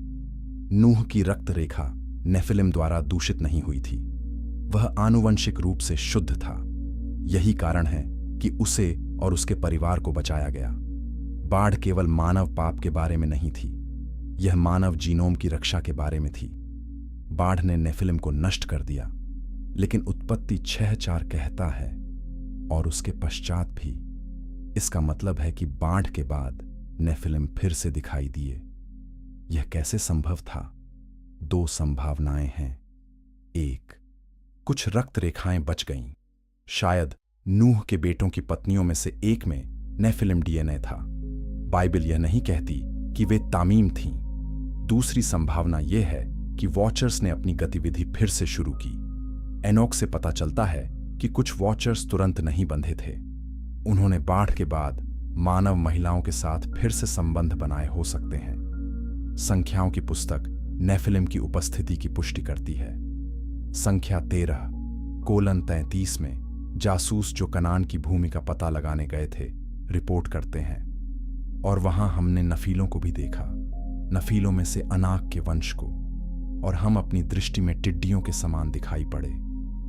नूह की रक्त रेखा नेफिलिम द्वारा दूषित नहीं हुई थी, वह आनुवंशिक रूप से शुद्ध था। यही कारण है कि उसे और उसके परिवार को बचाया गया। बाढ़ केवल मानव पाप के बारे में नहीं थी, यह मानव जीनोम की रक्षा के बारे में थी। बाढ़ ने नेफिलिम को नष्ट कर दिया, लेकिन उत्पत्ति 6:4 कहता है और उसके पश्चात भी। इसका मतलब है कि बाढ़ के बाद नेफिलिम फिर से दिखाई दिए। यह कैसे संभव था? 2 संभावनाएं हैं। 1, कुछ रक्त रेखाएं बच गईं। शायद नूह के बेटों की पत्नियों में से एक में नेफिलिम डीएनए था। बाइबल यह नहीं कहती कि वे तामीम थीं। दूसरी संभावना यह है कि वॉचर्स ने अपनी गतिविधि फिर से शुरू की। एनोक से पता चलता है कि कुछ वॉचर्स तुरंत नहीं बंधे थे। उन्होंने बाढ़ के बाद मानव महिलाओं के साथ फिर से संबंध बनाए हो सकते हैं। संख्याओं की पुस्तक नेफिलिम की उपस्थिति की पुष्टि करती है। संख्या 13:33 में जासूस जो कनान की भूमि का पता लगाने गए थे रिपोर्ट करते हैं, और वहां हमने नफीलों को भी देखा, नफीलों में से अनाक के वंश को, और हम अपनी दृष्टि में टिड्डियों के समान दिखाई पड़े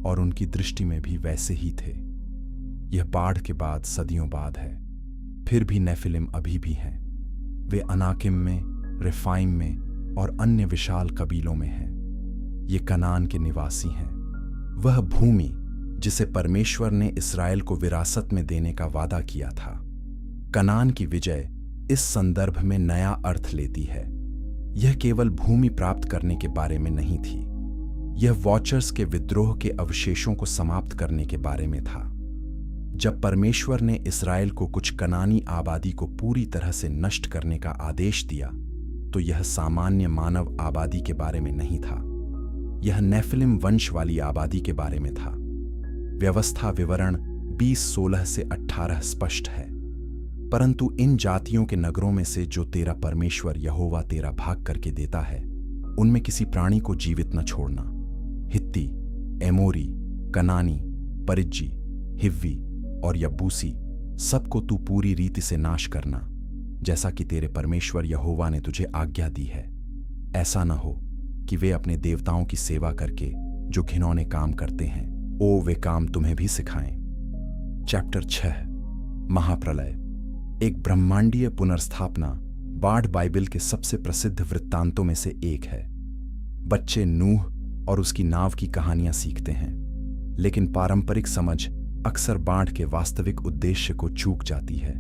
और उनकी दृष्टि में भी वैसे ही थे। यह बाढ़ के बाद सदियों बाद है, फिर भी नेफिलिम अभी भी हैं। वे अनाकिम में, रिफाइम में और अन्य विशाल कबीलों में हैं। ये कनान के निवासी हैं, वह भूमि जिसे परमेश्वर ने इस्राएल को विरासत में देने का वादा किया था। कनान की विजय इस संदर्भ में नया अर्थ लेती है। यह केवल भूमि प्राप्त करने के बारे में नहीं थी, यह वॉचर्स के विद्रोह के अवशेषों को समाप्त करने के बारे में था। जब परमेश्वर ने इस्राएल को कुछ कनानी आबादी को पूरी तरह से नष्ट करने का आदेश दिया, तो यह सामान्य मानव आबादी के बारे में नहीं था, यह नेफिलिम वंश वाली आबादी के बारे में था। व्यवस्था विवरण 20:16 से 18 स्पष्ट है। परंतु इन जातियों के नगरों में से जो तेरा परमेश्वर यहोवा तेरा भाग करके देता है, उनमें किसी प्राणी को जीवित न छोड़ना। हित्ती, एमोरी, कनानी, परिज्जी, हिव्वी और यबूसी सबको तू पूरी रीति से नाश करना, जैसा कि तेरे परमेश्वर यहोवा ने तुझे आज्ञा दी है। ऐसा न हो कि वे अपने देवताओं की सेवा करके जो घिनौने काम करते हैं, वे काम तुम्हें भी सिखाएं। चैप्टर 6 महाप्रलय, एक ब्रह्मांडीय पुनर्स्थापना बाढ़ बाइबल के सबसे प्रसिद्ध वृत्तांतों में से एक है। बच्चे नूह और उसकी नाव की कहानियां सीखते हैं, लेकिन पारंपरिक समझ अक्सर बाढ़ के वास्तविक उद्देश्य को चूक जाती है।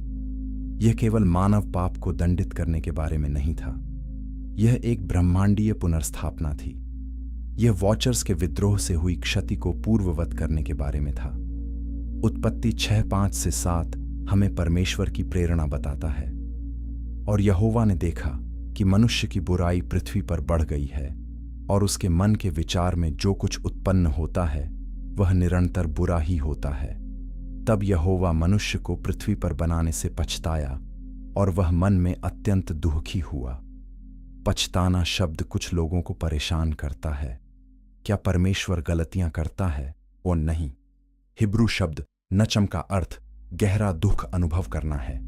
यह केवल मानव पाप को दंडित करने के बारे में नहीं था, यह एक ब्रह्मांडीय पुनर्स्थापना थी। यह वॉचर्स के विद्रोह से हुई क्षति को पूर्ववत करने के बारे में था। उत्पत्ति 6:5 से 7 हमें परमेश्वर की प्रेरणा बताता है। और यहोवा ने देखा कि मनुष्य की बुराई पृथ्वी पर बढ़ गई है, और उसके मन के विचार में जो कुछ उत्पन्न होता है वह निरंतर बुरा ही होता है। तब यहोवा मनुष्य को पृथ्वी पर बनाने से पछताया, और वह मन में अत्यंत दुखी हुआ। पछताना शब्द कुछ लोगों को परेशान करता है। क्या परमेश्वर गलतियां करता है? और नहीं। हिब्रू शब्द नचम का अर्थ गहरा दुख अनुभव करना है।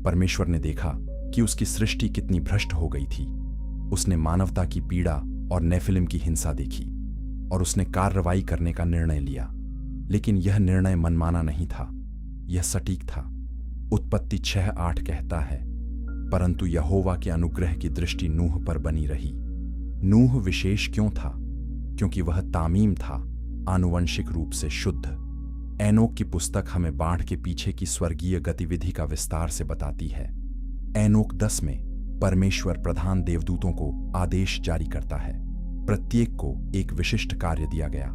परमेश्वर ने देखा कि उसकी सृष्टि कितनी भ्रष्ट हो गई थी। उसने मानवता की पीड़ा और नेफिलिम की हिंसा देखी और उसने कार्रवाई करने का निर्णय लिया। लेकिन यह निर्णय मनमाना नहीं था, यह सटीक था। उत्पत्ति 6:8 कहता है, परंतु यहोवा के अनुग्रह की दृष्टि नूह पर बनी रही। नूह विशेष क्यों था? क्योंकि वह तामीम था, आनुवंशिक रूप से शुद्ध। एनोक की पुस्तक हमें बाढ़ के पीछे की स्वर्गीय गतिविधि का विस्तार से बताती है। एनोक 10 में परमेश्वर प्रधान देवदूतों को आदेश जारी करता है। प्रत्येक को एक विशिष्ट कार्य दिया गया।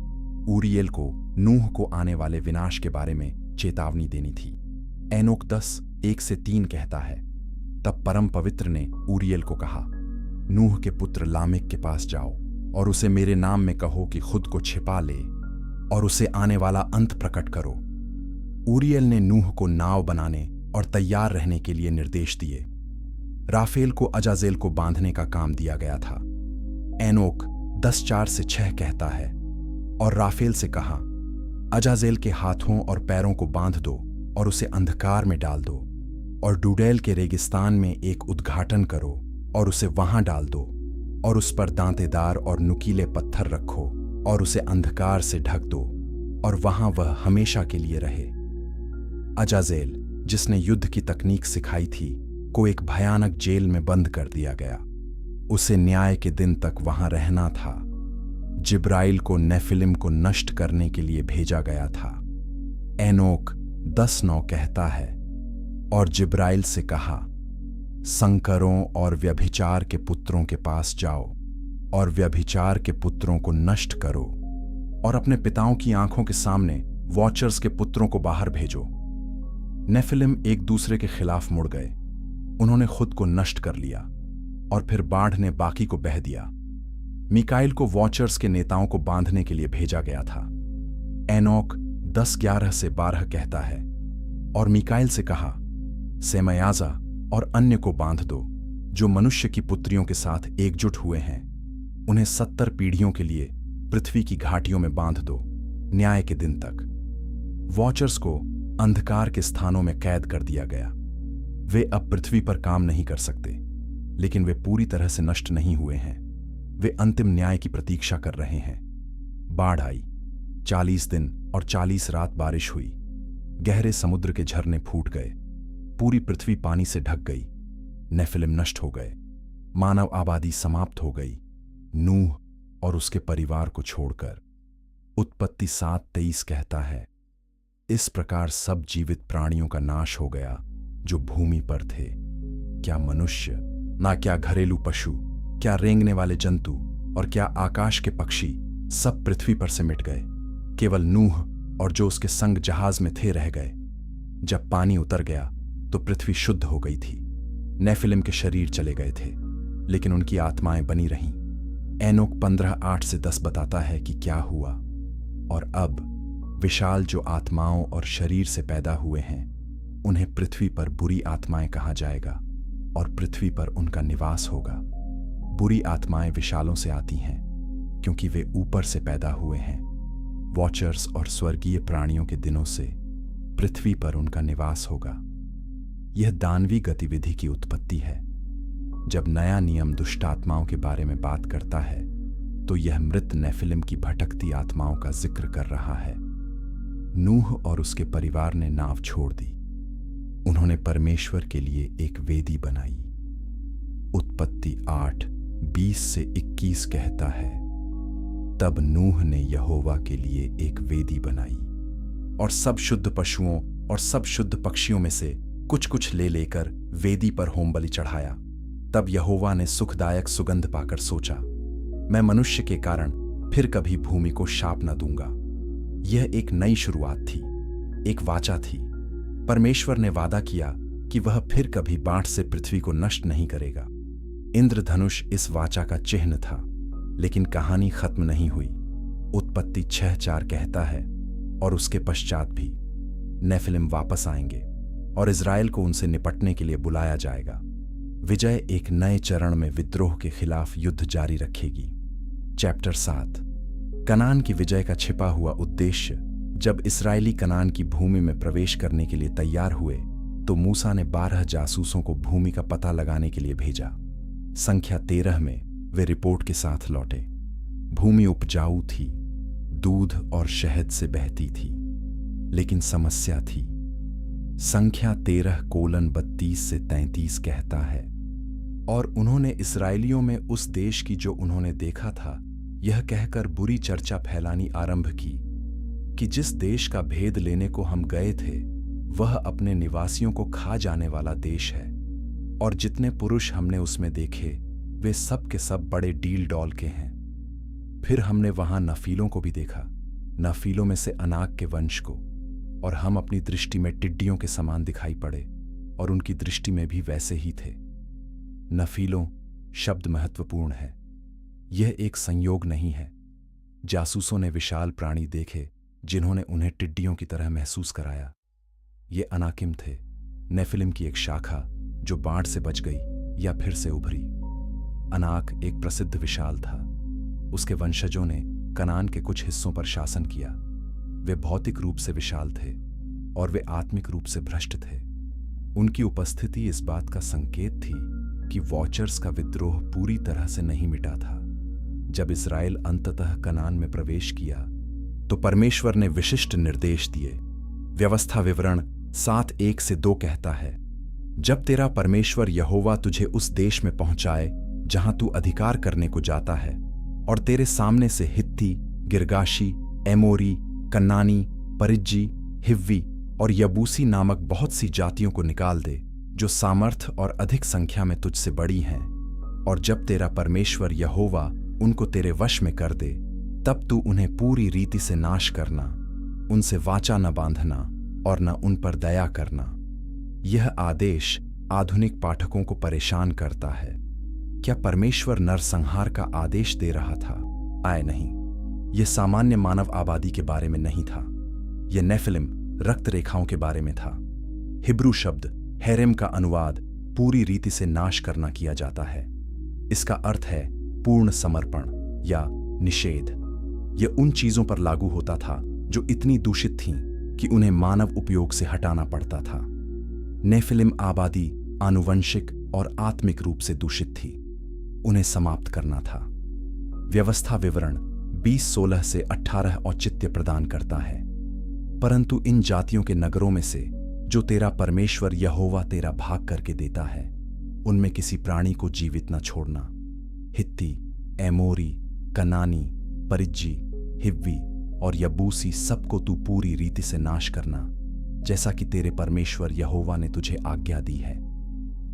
ऊरियल को नूह को आने वाले विनाश के बारे में चेतावनी देनी थी। एनोक 10:1-3 कहता है, तब परम पवित्र ने ऊरियल को कहा, नूह के पुत्र लामेक के पास जाओ और उसे मेरे नाम में कहो कि खुद को छिपा ले और उसे आने वाला अंत प्रकट करो। ऊरियल ने नूह को नाव बनाने और तैयार रहने के लिए निर्देश दिए। राफेल को अजाजेल को बांधने का काम दिया गया था। एनोक 10:4-6 कहता है, और राफेल से कहा, अजाजेल के हाथों और पैरों को बांध दो और उसे अंधकार में डाल दो, और डूडेल के रेगिस्तान में एक उद्घाटन करो और उसे वहां डाल दो, और उस पर दांतेदार और नुकीले पत्थर रखो और उसे अंधकार से ढक दो, और वहां वह हमेशा के लिए रहे। अजाजेल, जिसने युद्ध की तकनीक सिखाई थी, को एक भयानक जेल में बंद कर दिया गया। उसे न्याय के दिन तक वहां रहना था। जिब्राइल को नेफिलिम को नष्ट करने के लिए भेजा गया था। एनोक 10:9 कहता है, और जिब्राइल से कहा, संकरों और व्यभिचार के पुत्रों के पास जाओ और व्यभिचार के पुत्रों को नष्ट करो, और अपने पिताओं की आंखों के सामने वॉचर्स के पुत्रों को बाहर भेजो। नेफिलिम एक दूसरे के खिलाफ मुड़ गए। उन्होंने खुद को नष्ट कर लिया और फिर बाढ़ ने बाकी को बह दिया। मिकाइल को वॉचर्स के नेताओं को बांधने के लिए भेजा गया था। एनोक 10:11-12 कहता है, और मिकाइल से कहा, सेमयाजा और अन्य को बांध दो जो मनुष्य की पुत्रियों के साथ एकजुट हुए हैं। उन्हें 70 पीढ़ियों के लिए पृथ्वी की घाटियों में बांध दो, न्याय के दिन तक। वॉचर्स को अंधकार के स्थानों में कैद कर दिया गया। वे अब पृथ्वी पर काम नहीं कर सकते, लेकिन वे पूरी तरह से नष्ट नहीं हुए हैं। वे अंतिम न्याय की प्रतीक्षा कर रहे हैं। बाढ़ आई, 40 दिन और 40 रात बारिश हुई। गहरे समुद्र के झरने फूट गए। पूरी पृथ्वी पानी से ढक गई। नेफिलिम नष्ट हो गए। मानव आबादी समाप्त हो गई, नूह और उसके परिवार को छोड़कर। उत्पत्ति 7:23 कहता है, इस प्रकार सब जीवित प्राणियों का नाश हो गया जो भूमि पर थे, क्या मनुष्य, ना क्या घरेलू पशु, क्या रेंगने वाले जंतु और क्या आकाश के पक्षी, सब पृथ्वी पर से मिट गए। केवल नूह और जो उसके संग जहाज में थे रह गए। जब पानी उतर गया तो पृथ्वी शुद्ध हो गई थी। नेफिलिम के शरीर चले गए थे, लेकिन उनकी आत्माएं बनी रहीं। एनोक 15:8-10 बताता है कि क्या हुआ। और अब विशाल जो आत्माओं और शरीर से पैदा हुए हैं, उन्हें पृथ्वी पर बुरी आत्माएं कहा जाएगा और पृथ्वी पर उनका निवास होगा। बुरी आत्माएं विशालों से आती हैं क्योंकि वे ऊपर से पैदा हुए हैं। वॉचर्स और स्वर्गीय प्राणियों के दिनों से पृथ्वी पर उनका निवास होगा। यह दानवी गतिविधि की उत्पत्ति है। जब नया नियम दुष्टात्माओं के बारे में बात करता है तो यह मृत नेफिलिम की भटकती आत्माओं का जिक्र कर रहा है। नूह और उसके परिवार ने नाव छोड़ दी। उन्होंने परमेश्वर के लिए एक वेदी बनाई। उत्पत्ति 8:20-21 कहता है, तब नूह ने यहोवा के लिए एक वेदी बनाई और सब शुद्ध पशुओं और सब शुद्ध पक्षियों में से कुछ कुछ ले लेकर वेदी पर होमबलि चढ़ाया। तब यहोवा ने सुखदायक सुगंध पाकर सोचा, मैं मनुष्य के कारण फिर कभी भूमि को शाप न दूंगा। यह एक नई शुरुआत थी, एक वाचा थी। परमेश्वर ने वादा किया कि वह फिर कभी बाढ़ से पृथ्वी को नष्ट नहीं करेगा। इंद्रधनुष इस वाचा का चिन्ह था, लेकिन कहानी खत्म नहीं हुई। उत्पत्ति 6:4 कहता है, और उसके पश्चात भी नेफिलिम वापस आएंगे और इज़राइल को उनसे निपटने के लिए बुलाया जाएगा। विजय एक नए चरण में विद्रोह के खिलाफ युद्ध जारी रखेगी। चैप्टर 7। कनान की विजय का छिपा हुआ उद्देश्य। जब इस्राएली कनान की भूमि में प्रवेश करने के लिए तैयार हुए तो मूसा ने 12 जासूसों को भूमि का पता लगाने के लिए भेजा। संख्या 13 में वे रिपोर्ट के साथ लौटे। भूमि उपजाऊ थी, दूध और शहद से बहती थी, लेकिन समस्या थी। संख्या 13:32 से 33 कहता है, और उन्होंने इस्राएलियों में उस देश की जो उन्होंने देखा था यह कहकर बुरी चर्चा फैलानी आरंभ की कि जिस देश का भेद लेने को हम गए थे वह अपने निवासियों को खा जाने वाला देश है, और जितने पुरुष हमने उसमें देखे वे सब के सब बड़े डील डॉल के हैं। फिर हमने वहां नफीलों को भी देखा, नफीलों में से अनाक के वंश को, और हम अपनी दृष्टि में टिड्डियों के समान दिखाई पड़े और उनकी दृष्टि में भी वैसे ही थे। नफीलों शब्द महत्वपूर्ण है, यह एक संयोग नहीं है। जासूसों ने विशाल प्राणी देखे जिन्होंने उन्हें टिड्डियों की तरह महसूस कराया। ये अनाकिम थे, नेफिलिम की एक शाखा जो बाढ़ से बच गई या फिर से उभरी। अनाक एक प्रसिद्ध विशाल था। उसके वंशजों ने कनान के कुछ हिस्सों पर शासन किया। वे भौतिक रूप से विशाल थे और वे आत्मिक रूप से भ्रष्ट थे। उनकी उपस्थिति इस बात का संकेत थी कि वॉचर्स का विद्रोह पूरी तरह से नहीं मिटा था। जब इस्राएल अंततः कनान में प्रवेश किया तो परमेश्वर ने विशिष्ट निर्देश दिए। व्यवस्था विवरण 7:1 से 2 कहता है, जब तेरा परमेश्वर यहोवा तुझे उस देश में पहुंचाए जहां तू अधिकार करने को जाता है, और तेरे सामने से हित्ती, गिरगाशी, एमोरी, कन्नानी, परिज्जी, हिव्वी और यबूसी नामक बहुत सी जातियों को निकाल दे जो सामर्थ और अधिक संख्या में तुझसे बड़ी हैं, और जब तेरा परमेश्वर यहोवा उनको तेरे वश में कर दे तब तू उन्हें पूरी रीति से नाश करना, उनसे वाचा न बांधना और न उन पर दया करना। यह आदेश आधुनिक पाठकों को परेशान करता है। क्या परमेश्वर नरसंहार का आदेश दे रहा था? आए नहीं, यह सामान्य मानव आबादी के बारे में नहीं था। यह नेफिलिम रक्त रेखाओं के बारे में था। हिब्रू शब्द हेरेम का अनुवाद पूरी रीति से नाश करना किया जाता है। इसका अर्थ है पूर्ण समर्पण या निषेध। यह उन चीजों पर लागू होता था जो इतनी दूषित थीं कि उन्हें मानव उपयोग से हटाना पड़ता था। नेफिलिम आबादी आनुवंशिक और आत्मिक रूप से दूषित थी, उन्हें समाप्त करना था। व्यवस्था विवरण 20:16 से 18 औचित्य प्रदान करता है, परंतु इन जातियों के नगरों में से जो तेरा परमेश्वर यहोवा तेरा भाग करके देता है उनमें किसी प्राणी को जीवित न छोड़ना। हित्ती, एमोरी, कनानी, परिज्जी, हिव्वी और यबूसी सबको तू पूरी रीति से नाश करना, जैसा कि तेरे परमेश्वर यहोवा ने तुझे आज्ञा दी है।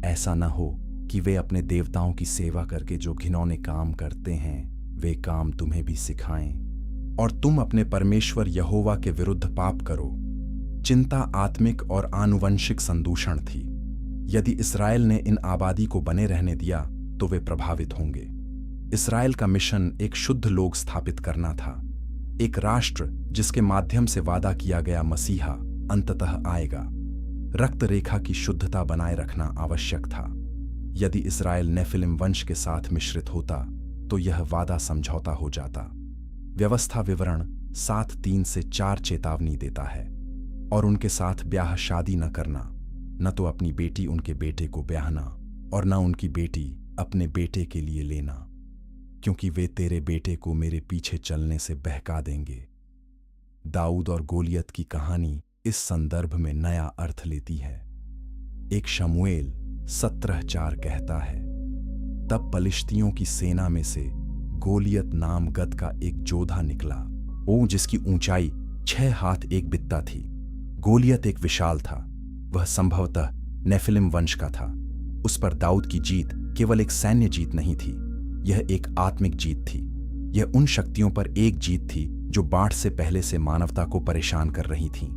ऐसा न हो कि वे अपने देवताओं की सेवा करके जो घिनौने काम करते हैं वे काम तुम्हें भी सिखाएं और तुम अपने परमेश्वर यहोवा के विरुद्ध पाप करो। चिंता आत्मिक और आनुवंशिक संदूषण थी। यदि इस्राएल ने इन आबादी को बने रहने दिया तो वे प्रभावित होंगे। इस्राएल का मिशन एक शुद्ध लोग स्थापित करना था, एक राष्ट्र जिसके माध्यम से वादा किया गया मसीहा अंततः आएगा। रक्त रेखा की शुद्धता बनाए रखना आवश्यक था। यदि इस्राएल नेफिलिम वंश के साथ मिश्रित होता तो यह वादा समझौता हो जाता। व्यवस्था विवरण 7:3 से 4 चेतावनी देता है, और उनके साथ ब्याह शादी न करना, न तो अपनी बेटी उनके बेटे को ब्याहना और न उनकी बेटी अपने बेटे के लिए लेना, क्योंकि वे तेरे बेटे को मेरे पीछे चलने से बहका देंगे। दाऊद और गोलियत की कहानी इस संदर्भ में नया अर्थ लेती है। एक शमूएल 17:4 कहता है, तब पलिश्तियों की सेना में से गोलियत नाम गद का एक जोधा निकला, जिसकी ऊंचाई 6 हाथ 1 बित्ता थी। गोलियत एक विशाल था, वह संभवतः नेफिलिम वंश का था। उस पर दाऊद की जीत केवल एक सैन्य जीत नहीं थी, यह एक आत्मिक जीत थी। यह उन शक्तियों पर एक जीत थी जो बाढ़ से पहले से मानवता को परेशान कर रही थीं।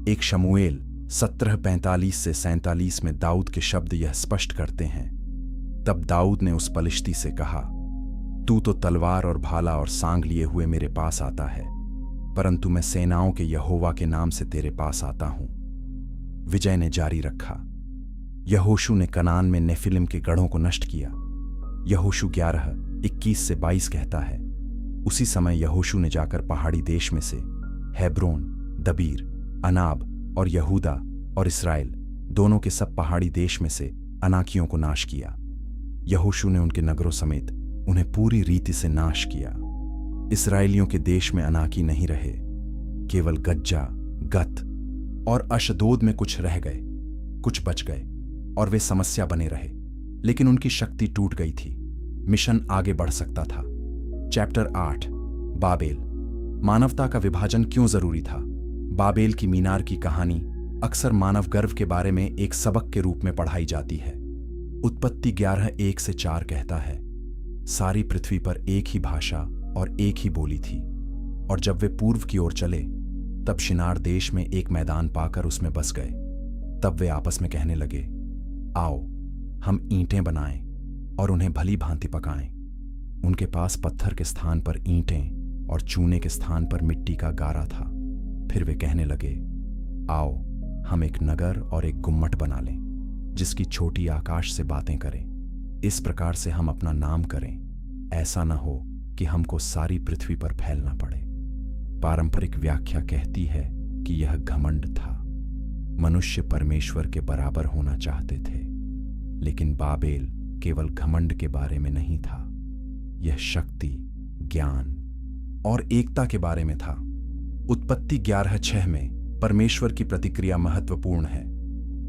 एक शमूएल 17:45 से 47 में दाऊद के शब्द यह स्पष्ट करते हैं, तब दाऊद ने उस पलिश्ती से कहा, तू तो तलवार और भाला और सांग लिए हुए मेरे पास आता है, परंतु मैं सेनाओं के यहोवा के नाम से तेरे पास आता हूं। विजय ने जारी रखा। यहोशू ने कनान में नेफिलिम के गढ़ों को नष्ट किया। यहोशू 11:21 से 22 कहता है, उसी समय यहोशू ने जाकर पहाड़ी देश में से हेब्रोन, दबीर, अनाब और यहूदा और इस्राएल दोनों के सब पहाड़ी देश में से अनाकियों को नाश किया। यहोशू ने उनके नगरों समेत उन्हें पूरी रीति से नाश किया। इस्राएलियों के देश में अनाकी नहीं रहे, केवल गज्जा, गत और अशदोद में कुछ रह गए, कुछ बच गए और वे समस्या बने रहे, लेकिन उनकी शक्ति टूट गई थी। मिशन आगे बढ़ सकता था। Chapter 8 Babel. मानवता का विभाजन क्यों जरूरी था? बाबेल की मीनार की कहानी अक्सर मानव गर्व के बारे में एक सबक के रूप में पढ़ाई जाती है। उत्पत्ति 11:1 से 4 कहता है, सारी पृथ्वी पर एक ही भाषा और एक ही बोली थी। और जब वे पूर्व की ओर चले तब शिनार देश में एक मैदान पाकर उसमें बस गए। तब वे आपस में कहने लगे, आओ हम ईंटें बनाएं और उन्हें भली भांति पकाएं। उनके पास पत्थर के स्थान पर ईंटें और चूने के स्थान पर मिट्टी का गारा था। फिर वे कहने लगे, आओ हम एक नगर और एक गुम्मट बना लें, जिसकी छोटी आकाश से बातें करें। इस प्रकार से हम अपना नाम करें, ऐसा न हो कि हमको सारी पृथ्वी पर फैलना पड़े। पारंपरिक व्याख्या कहती है कि यह घमंड था। मनुष्य परमेश्वर के बराबर होना चाहते थे, लेकिन बाबेल केवल घमंड के बारे में नहीं था, यह शक्ति, ज्ञान और एकता के बारे में था। उत्पत्ति 11:6 में परमेश्वर की प्रतिक्रिया महत्वपूर्ण है।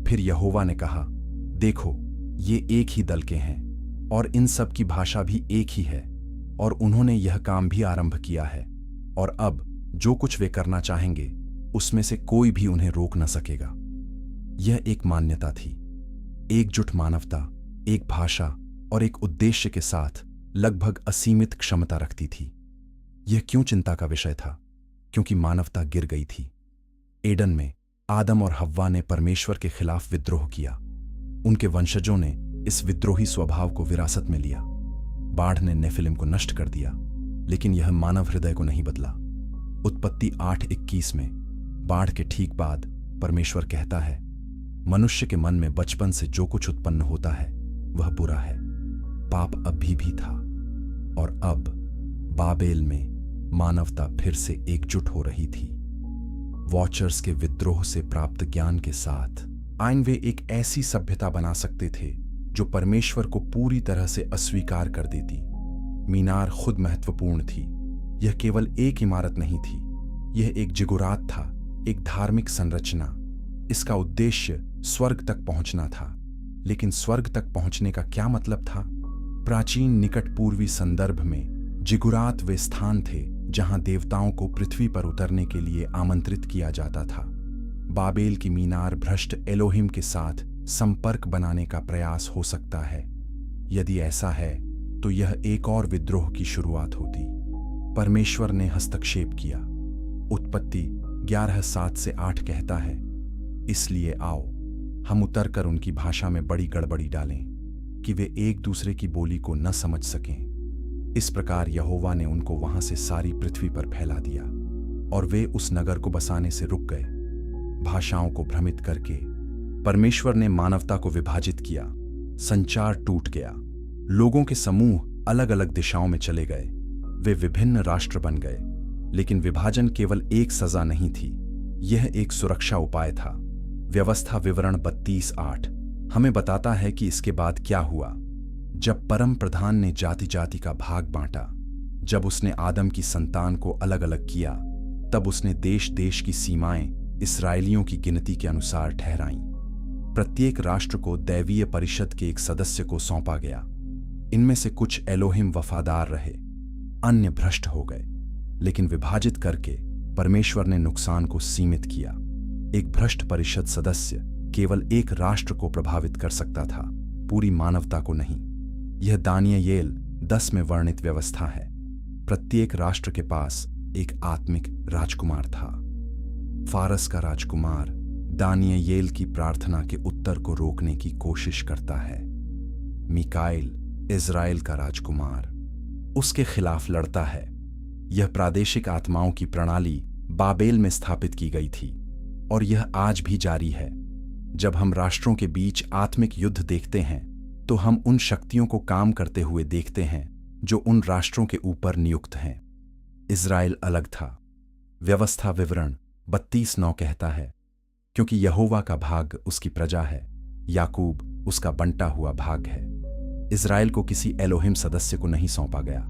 फिर यहोवा ने कहा, देखो ये एक ही दल के हैं और इन सब की भाषा भी एक ही है, और उन्होंने यह काम भी आरंभ किया है, और अब जो कुछ वे करना चाहेंगे उसमें से कोई भी उन्हें रोक न सकेगा। यह एक मान्यता थी। एकजुट मानवता एक भाषा और एक उद्देश्य के साथ लगभग असीमित क्षमता रखती थी। यह क्यों चिंता का विषय था? क्योंकि मानवता गिर गई थी। एडन में आदम और हव्वा ने परमेश्वर के खिलाफ विद्रोह किया। उनके वंशजों ने इस विद्रोही स्वभाव को विरासत में लिया। बाढ़ ने नेफिलिम को नष्ट कर दिया, लेकिन यह मानव हृदय को नहीं बदला। उत्पत्ति 8:21 में बाढ़ के ठीक बाद परमेश्वर कहता है, मनुष्य के मन में बचपन से जो कुछ उत्पन्न होता है वह बुरा है। पाप अभी भी था, और अब बाबेल में मानवता फिर से एकजुट हो रही थी। वॉचर्स के विद्रोह से प्राप्त ज्ञान के साथ आइन वे एक ऐसी सभ्यता बना सकते थे जो परमेश्वर को पूरी तरह से अस्वीकार कर देती। मीनार खुद महत्वपूर्ण थी। यह केवल एक इमारत नहीं थी, यह एक जिगुरात था, एक धार्मिक संरचना। इसका उद्देश्य स्वर्ग तक पहुंचना था। लेकिन स्वर्ग तक पहुंचने का क्या मतलब था? प्राचीन निकट पूर्वी संदर्भ में जिगुरात वे स्थान थे जहां देवताओं को पृथ्वी पर उतरने के लिए आमंत्रित किया जाता था। बाबेल की मीनार भ्रष्ट एलोहिम के साथ संपर्क बनाने का प्रयास हो सकता है। यदि ऐसा है तो यह एक और विद्रोह की शुरुआत होती। परमेश्वर ने हस्तक्षेप किया। उत्पत्ति 11:7 से 8 कहता है, इसलिए आओ हम उतरकर उनकी भाषा में बड़ी गड़बड़ी डालें कि वे एक दूसरे की बोली को न समझ सकें। इस प्रकार यहोवा ने उनको वहां से सारी पृथ्वी पर फैला दिया, और वे उस नगर को बसाने से रुक गए। भाषाओं को भ्रमित करके परमेश्वर ने मानवता को विभाजित किया। संचार टूट गया। लोगों के समूह अलग अलग दिशाओं में चले गए। वे विभिन्न राष्ट्र बन गए। लेकिन विभाजन केवल एक सजा नहीं थी, यह एक सुरक्षा उपाय था। व्यवस्था विवरण 32:8 हमें बताता है कि इसके बाद क्या हुआ। जब परम प्रधान ने जाति जाति का भाग बांटा, जब उसने आदम की संतान को अलग अलग किया, तब उसने देश देश की सीमाएं इस्राएलियों की गिनती के अनुसार ठहराईं। प्रत्येक राष्ट्र को दैवीय परिषद के एक सदस्य को सौंपा गया। इनमें से कुछ एलोहिम वफादार रहे, अन्य भ्रष्ट हो गए। लेकिन विभाजित करके परमेश्वर ने नुकसान को सीमित किया। एक भ्रष्ट परिषद सदस्य केवल एक राष्ट्र को प्रभावित कर सकता था, पूरी मानवता को नहीं। यह दानियेल 10 में वर्णित व्यवस्था है। प्रत्येक राष्ट्र के पास एक आत्मिक राजकुमार था। फारस का राजकुमार दानियेल की प्रार्थना के उत्तर को रोकने की कोशिश करता है। मिकाएल इज़राइल का राजकुमार उसके खिलाफ लड़ता है। यह प्रादेशिक आत्माओं की प्रणाली बाबेल में स्थापित की गई थी, और यह आज भी जारी है। जब हम राष्ट्रों के बीच आत्मिक युद्ध देखते हैं तो हम उन शक्तियों को काम करते हुए देखते हैं जो उन राष्ट्रों के ऊपर नियुक्त हैं। इज़राइल अलग था। व्यवस्था विवरण 32:9 कहता है, क्योंकि यहोवा का भाग उसकी प्रजा है, याकूब उसका बंटा हुआ भाग है। इज़राइल को किसी एलोहिम सदस्य को नहीं सौंपा गया,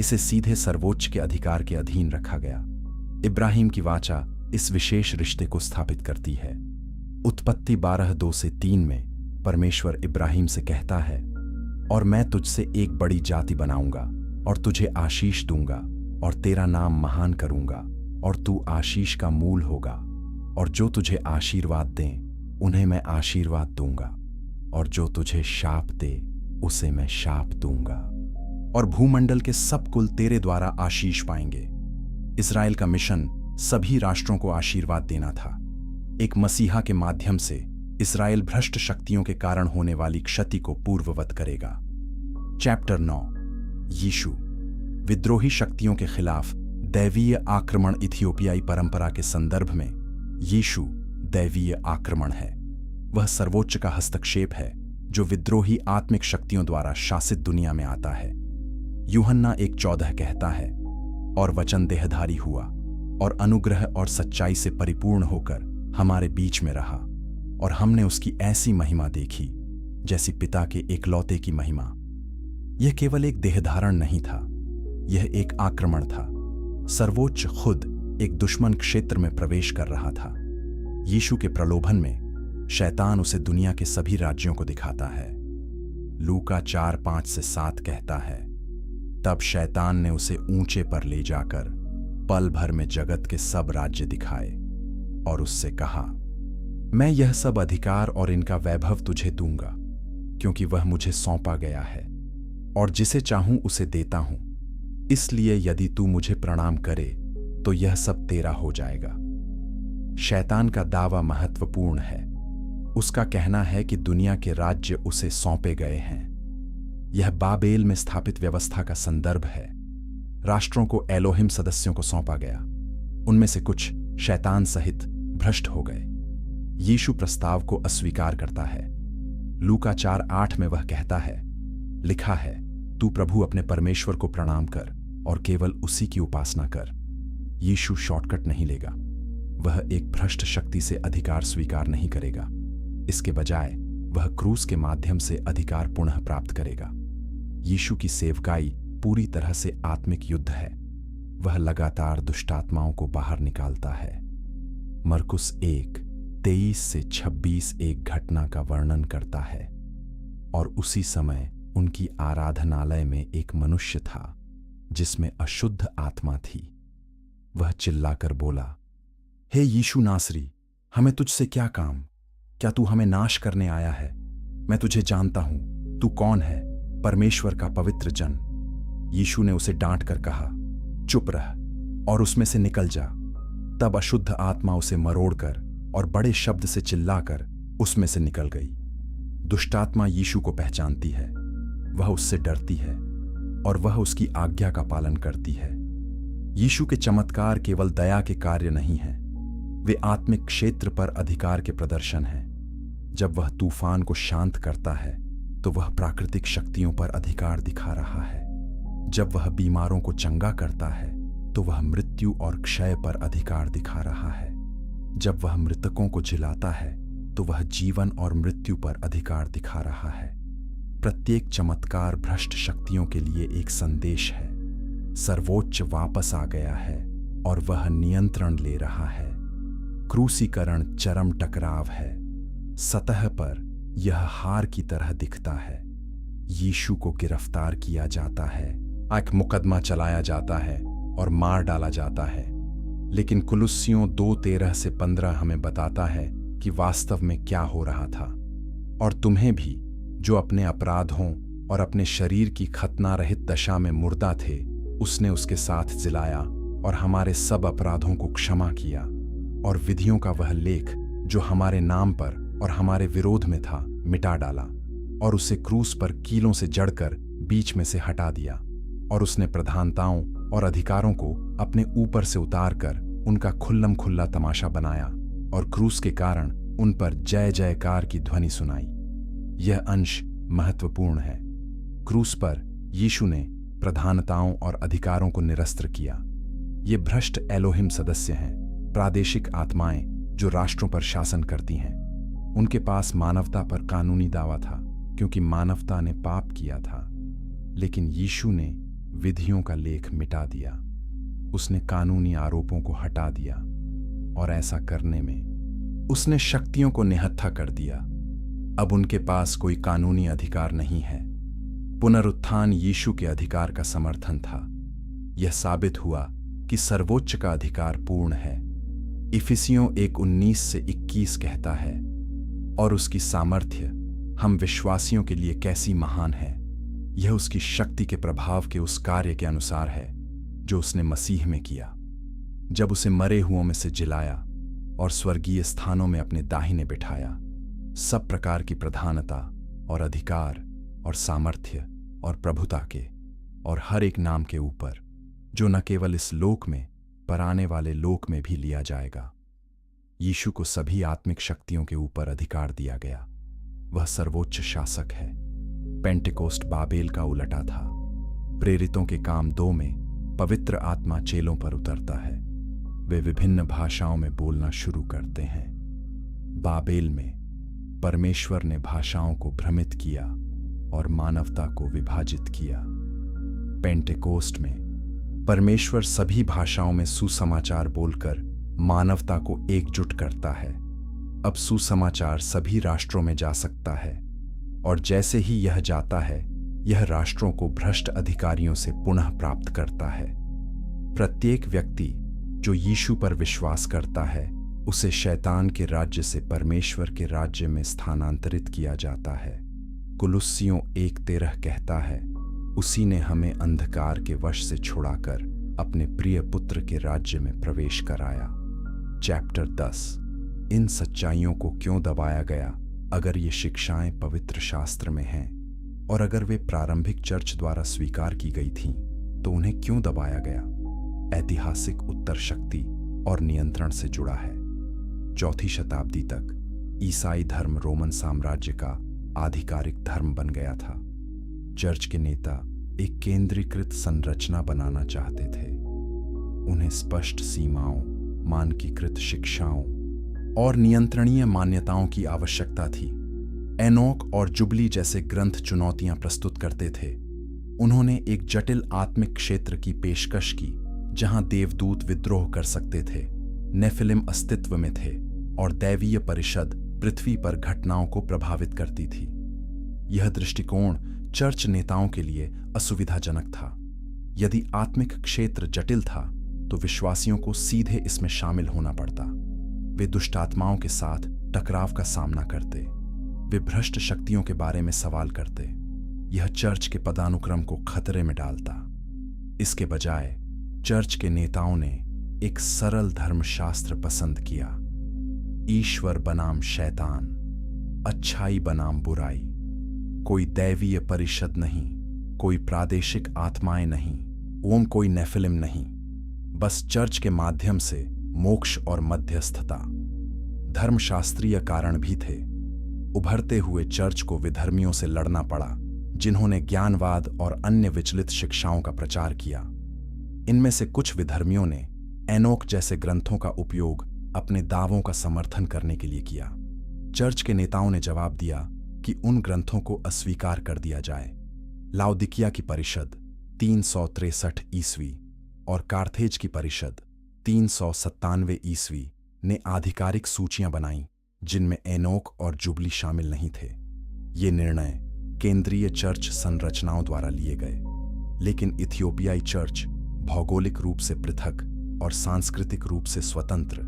इसे सीधे सर्वोच्च के अधिकार के अधीन रखा गया। इब्राहिम की वाचा इस विशेष रिश्ते को स्थापित करती है। उत्पत्ति 12:2-3 में परमेश्वर इब्राहिम से कहता है, और मैं तुझसे एक बड़ी जाति बनाऊंगा और तुझे आशीष दूंगा और तेरा नाम महान करूंगा और तू आशीष का मूल होगा, और जो तुझे आशीर्वाद दें उन्हें मैं आशीर्वाद दूंगा, और जो तुझे शाप दे उसे मैं शाप दूंगा, और भूमंडल के सब कुल तेरे द्वारा आशीष पाएंगे। इज़राइल का मिशन सभी राष्ट्रों को आशीर्वाद देना था। एक मसीहा के माध्यम से इज़राइल भ्रष्ट शक्तियों के कारण होने वाली क्षति को पूर्ववत करेगा। चैप्टर 9 यीशु विद्रोही शक्तियों के खिलाफ दैवीय आक्रमण। इथियोपियाई परंपरा के संदर्भ में यीशु दैवीय आक्रमण है। वह सर्वोच्च का हस्तक्षेप है जो विद्रोही आत्मिक शक्तियों द्वारा शासित दुनिया में आता है। यूहन्ना 1:14 कहता है, और वचन देहधारी हुआ और अनुग्रह और सच्चाई से परिपूर्ण होकर हमारे बीच में रहा, और हमने उसकी ऐसी महिमा देखी जैसी पिता के एकलौते की महिमा। यह केवल एक देहधारण नहीं था, यह एक आक्रमण था। सर्वोच्च खुद एक दुश्मन क्षेत्र में प्रवेश कर रहा था। यीशु के प्रलोभन में शैतान उसे दुनिया के सभी राज्यों को दिखाता है। लूका 4:5-7 कहता है, तब शैतान ने उसे ऊंचे पर ले जाकर पल भर में जगत के सब राज्य दिखाए और उससे कहा, मैं यह सब अधिकार और इनका वैभव तुझे दूंगा, क्योंकि वह मुझे सौंपा गया है, और जिसे चाहूं उसे देता हूं। इसलिए यदि तू मुझे प्रणाम करे तो यह सब तेरा हो जाएगा। शैतान का दावा महत्वपूर्ण है। उसका कहना है कि दुनिया के राज्य उसे सौंपे गए हैं। यह बाबेल में स्थापित व्यवस्था का संदर्भ है। राष्ट्रों को एलोहिम सदस्यों को सौंपा गया। उनमें से कुछ शैतान सहित भ्रष्ट हो गए। यीशु प्रस्ताव को अस्वीकार करता है। लूका 4:8 में वह कहता है, लिखा है, तू प्रभु अपने परमेश्वर को प्रणाम कर और केवल उसी की उपासना कर। यीशु शॉर्टकट नहीं लेगा। वह एक भ्रष्ट शक्ति से अधिकार स्वीकार नहीं करेगा। इसके बजाय वह क्रूस के माध्यम से अधिकार पुनः प्राप्त करेगा। यीशु की सेवकाई पूरी तरह से आत्मिक युद्ध है। वह लगातार दुष्टात्माओं को बाहर निकालता है। मरकुस 1:23-26 एक घटना का वर्णन करता है, और उसी समय उनकी आराधनालय में एक मनुष्य था जिसमें अशुद्ध आत्मा थी। वह चिल्लाकर बोला, हे यीशु नासरी, हमें तुझसे क्या काम? क्या तू हमें नाश करने आया है? मैं तुझे जानता हूं, तू कौन है, परमेश्वर का पवित्र जन। यीशु ने उसे डांट कर कहा, चुप रह और उसमें से निकल जा। तब अशुद्ध आत्मा उसे मरोड़कर और बड़े शब्द से चिल्लाकर उसमें से निकल गई। दुष्टात्मा यीशु को पहचानती है। वह उससे डरती है और वह उसकी आज्ञा का पालन करती है। यीशु के चमत्कार केवल दया के कार्य नहीं हैं, वे आत्मिक क्षेत्र पर अधिकार के प्रदर्शन हैं। जब वह तूफान को शांत करता है तो वह प्राकृतिक शक्तियों पर अधिकार दिखा रहा है। जब वह बीमारों को चंगा करता है तो वह मृत्यु और क्षय पर अधिकार दिखा रहा है। जब वह मृतकों को जिलाता है तो वह जीवन और मृत्यु पर अधिकार दिखा रहा है। प्रत्येक चमत्कार भ्रष्ट शक्तियों के लिए एक संदेश है। सर्वोच्च वापस आ गया है और वह नियंत्रण ले रहा है। क्रूसीकरण चरम टकराव है। सतह पर यह हार की तरह दिखता है। यीशु को गिरफ्तार किया जाता है, एक मुकदमा चलाया जाता है और मार डाला जाता है। लेकिन कुलुस्सियों 2:13-15 हमें बताता है कि वास्तव में क्या हो रहा था। और तुम्हें भी, जो अपने अपराधों और अपने शरीर की खतना रहित दशा में मुर्दा थे, उसने उसके साथ जिलाया और हमारे सब अपराधों को क्षमा किया, और विधियों का वह लेख जो हमारे नाम पर और हमारे विरोध में था मिटा डाला, और उसे क्रूस पर कीलों से जड़कर बीच में से हटा दिया। और उसने प्रधानताओं और अधिकारों को अपने ऊपर से उतारकर उनका खुल्लम खुल्ला तमाशा बनाया, और क्रूस के कारण उन पर जय जयकार की ध्वनि सुनाई। यह अंश महत्वपूर्ण है। क्रूस पर यीशु ने प्रधानताओं और अधिकारों को निरस्त किया। ये भ्रष्ट एलोहिम सदस्य हैं, प्रादेशिक आत्माएं जो राष्ट्रों पर शासन करती हैं। उनके पास मानवता पर कानूनी दावा था क्योंकि मानवता ने पाप किया था, लेकिन यीशु ने विधियों का लेख मिटा दिया। उसने कानूनी आरोपों को हटा दिया और ऐसा करने में उसने शक्तियों को निहत्था कर दिया। अब उनके पास कोई कानूनी अधिकार नहीं है। पुनरुत्थान यीशु के अधिकार का समर्थन था। यह साबित हुआ कि सर्वोच्च का अधिकार पूर्ण है। इफिसियों 1:19 से 21 कहता है, और उसकी सामर्थ्य हम विश्वासियों के लिए कैसी महान है। यह उसकी शक्ति के प्रभाव के उस कार्य के अनुसार है जो उसने मसीह में किया, जब उसे मरे हुओं में से जिलाया और स्वर्गीय स्थानों में अपने दाहिने बिठाया। सब प्रकार की प्रधानता और अधिकार और सामर्थ्य और प्रभुता के और हर एक नाम के ऊपर, जो न केवल इस लोक में पर आने वाले लोक में भी लिया जाएगा। यीशु को सभी आत्मिक शक्तियों के ऊपर अधिकार दिया गया। वह सर्वोच्च शासक है। पेंटेकोस्ट बाबेल का उलटा था। प्रेरितों के काम 2 में पवित्र आत्मा चेलों पर उतरता है। वे विभिन्न भाषाओं में बोलना शुरू करते हैं। बाबेल में परमेश्वर ने भाषाओं को भ्रमित किया और मानवता को विभाजित किया। पेंटेकोस्ट में परमेश्वर सभी भाषाओं में सुसमाचार बोलकर मानवता को एकजुट करता है। अब सुसमाचार सभी राष्ट्रों में जा सकता है, और जैसे ही यह जाता है, यह राष्ट्रों को भ्रष्ट अधिकारियों से पुनः प्राप्त करता है। प्रत्येक व्यक्ति जो यीशु पर विश्वास करता है, उसे शैतान के राज्य से परमेश्वर के राज्य में स्थानांतरित किया जाता है। कुलुस्सियों 1:13 कहता है, उसी ने हमें अंधकार के वश से छुड़ाकर अपने प्रिय पुत्र के राज्य में प्रवेश कराया। चैप्टर 10। इन सच्चाइयों को क्यों दबाया गया? अगर ये शिक्षाएं पवित्र शास्त्र में हैं और अगर वे प्रारंभिक चर्च द्वारा स्वीकार की गई थीं, तो उन्हें क्यों दबाया गया? ऐतिहासिक उत्तर शक्ति और नियंत्रण से जुड़ा है। 4वीं शताब्दी तक ईसाई धर्म रोमन साम्राज्य का आधिकारिक धर्म बन गया था। चर्च के नेता एक केंद्रीकृत संरचना बनाना चाहते थे। उन्हें स्पष्ट सीमाओं, मानकीकृत शिक्षाओं और नियंत्रणीय मान्यताओं की आवश्यकता थी। एनोक और जुबली जैसे ग्रंथ चुनौतियां प्रस्तुत करते थे। उन्होंने एक जटिल आत्मिक क्षेत्र की पेशकश की जहां देवदूत विद्रोह कर सकते थे, नेफिलिम अस्तित्व में थे और दैवीय परिषद पृथ्वी पर घटनाओं को प्रभावित करती थी। यह दृष्टिकोण चर्च नेताओं के लिए असुविधाजनक था। यदि आत्मिक क्षेत्र जटिल था तो विश्वासियों को सीधे इसमें शामिल होना पड़ता। वे दुष्टात्माओं के साथ टकराव का सामना करते। वे भ्रष्ट शक्तियों के बारे में सवाल करते। यह चर्च के पदानुक्रम को खतरे में डालता। इसके बजाय चर्च के नेताओं ने एक सरल धर्मशास्त्र पसंद किया। ईश्वर बनाम शैतान, अच्छाई बनाम बुराई। कोई दैवीय परिषद नहीं, कोई प्रादेशिक आत्माएं नहीं, कोई नेफिलिम नहीं, बस चर्च के माध्यम से मोक्ष और मध्यस्थता। धर्मशास्त्रीय कारण भी थे। उभरते हुए चर्च को विधर्मियों से लड़ना पड़ा, जिन्होंने ज्ञानवाद और अन्य विचलित शिक्षाओं का प्रचार किया। इनमें से कुछ विधर्मियों ने एनोक जैसे ग्रंथों का उपयोग अपने दावों का समर्थन करने के लिए किया। चर्च के नेताओं ने जवाब दिया कि उन ग्रंथों को अस्वीकार कर दिया जाए। लाउदिकिया की परिषद 363 ईस्वी और कार्थेज की परिषद 397 ईस्वी ने आधिकारिक सूचियां बनाईं जिनमें एनोक और जुबली शामिल नहीं थे। ये निर्णय केंद्रीय चर्च संरचनाओं द्वारा लिए गए, लेकिन इथियोपियाई चर्च भौगोलिक रूप से पृथक और सांस्कृतिक रूप से स्वतंत्र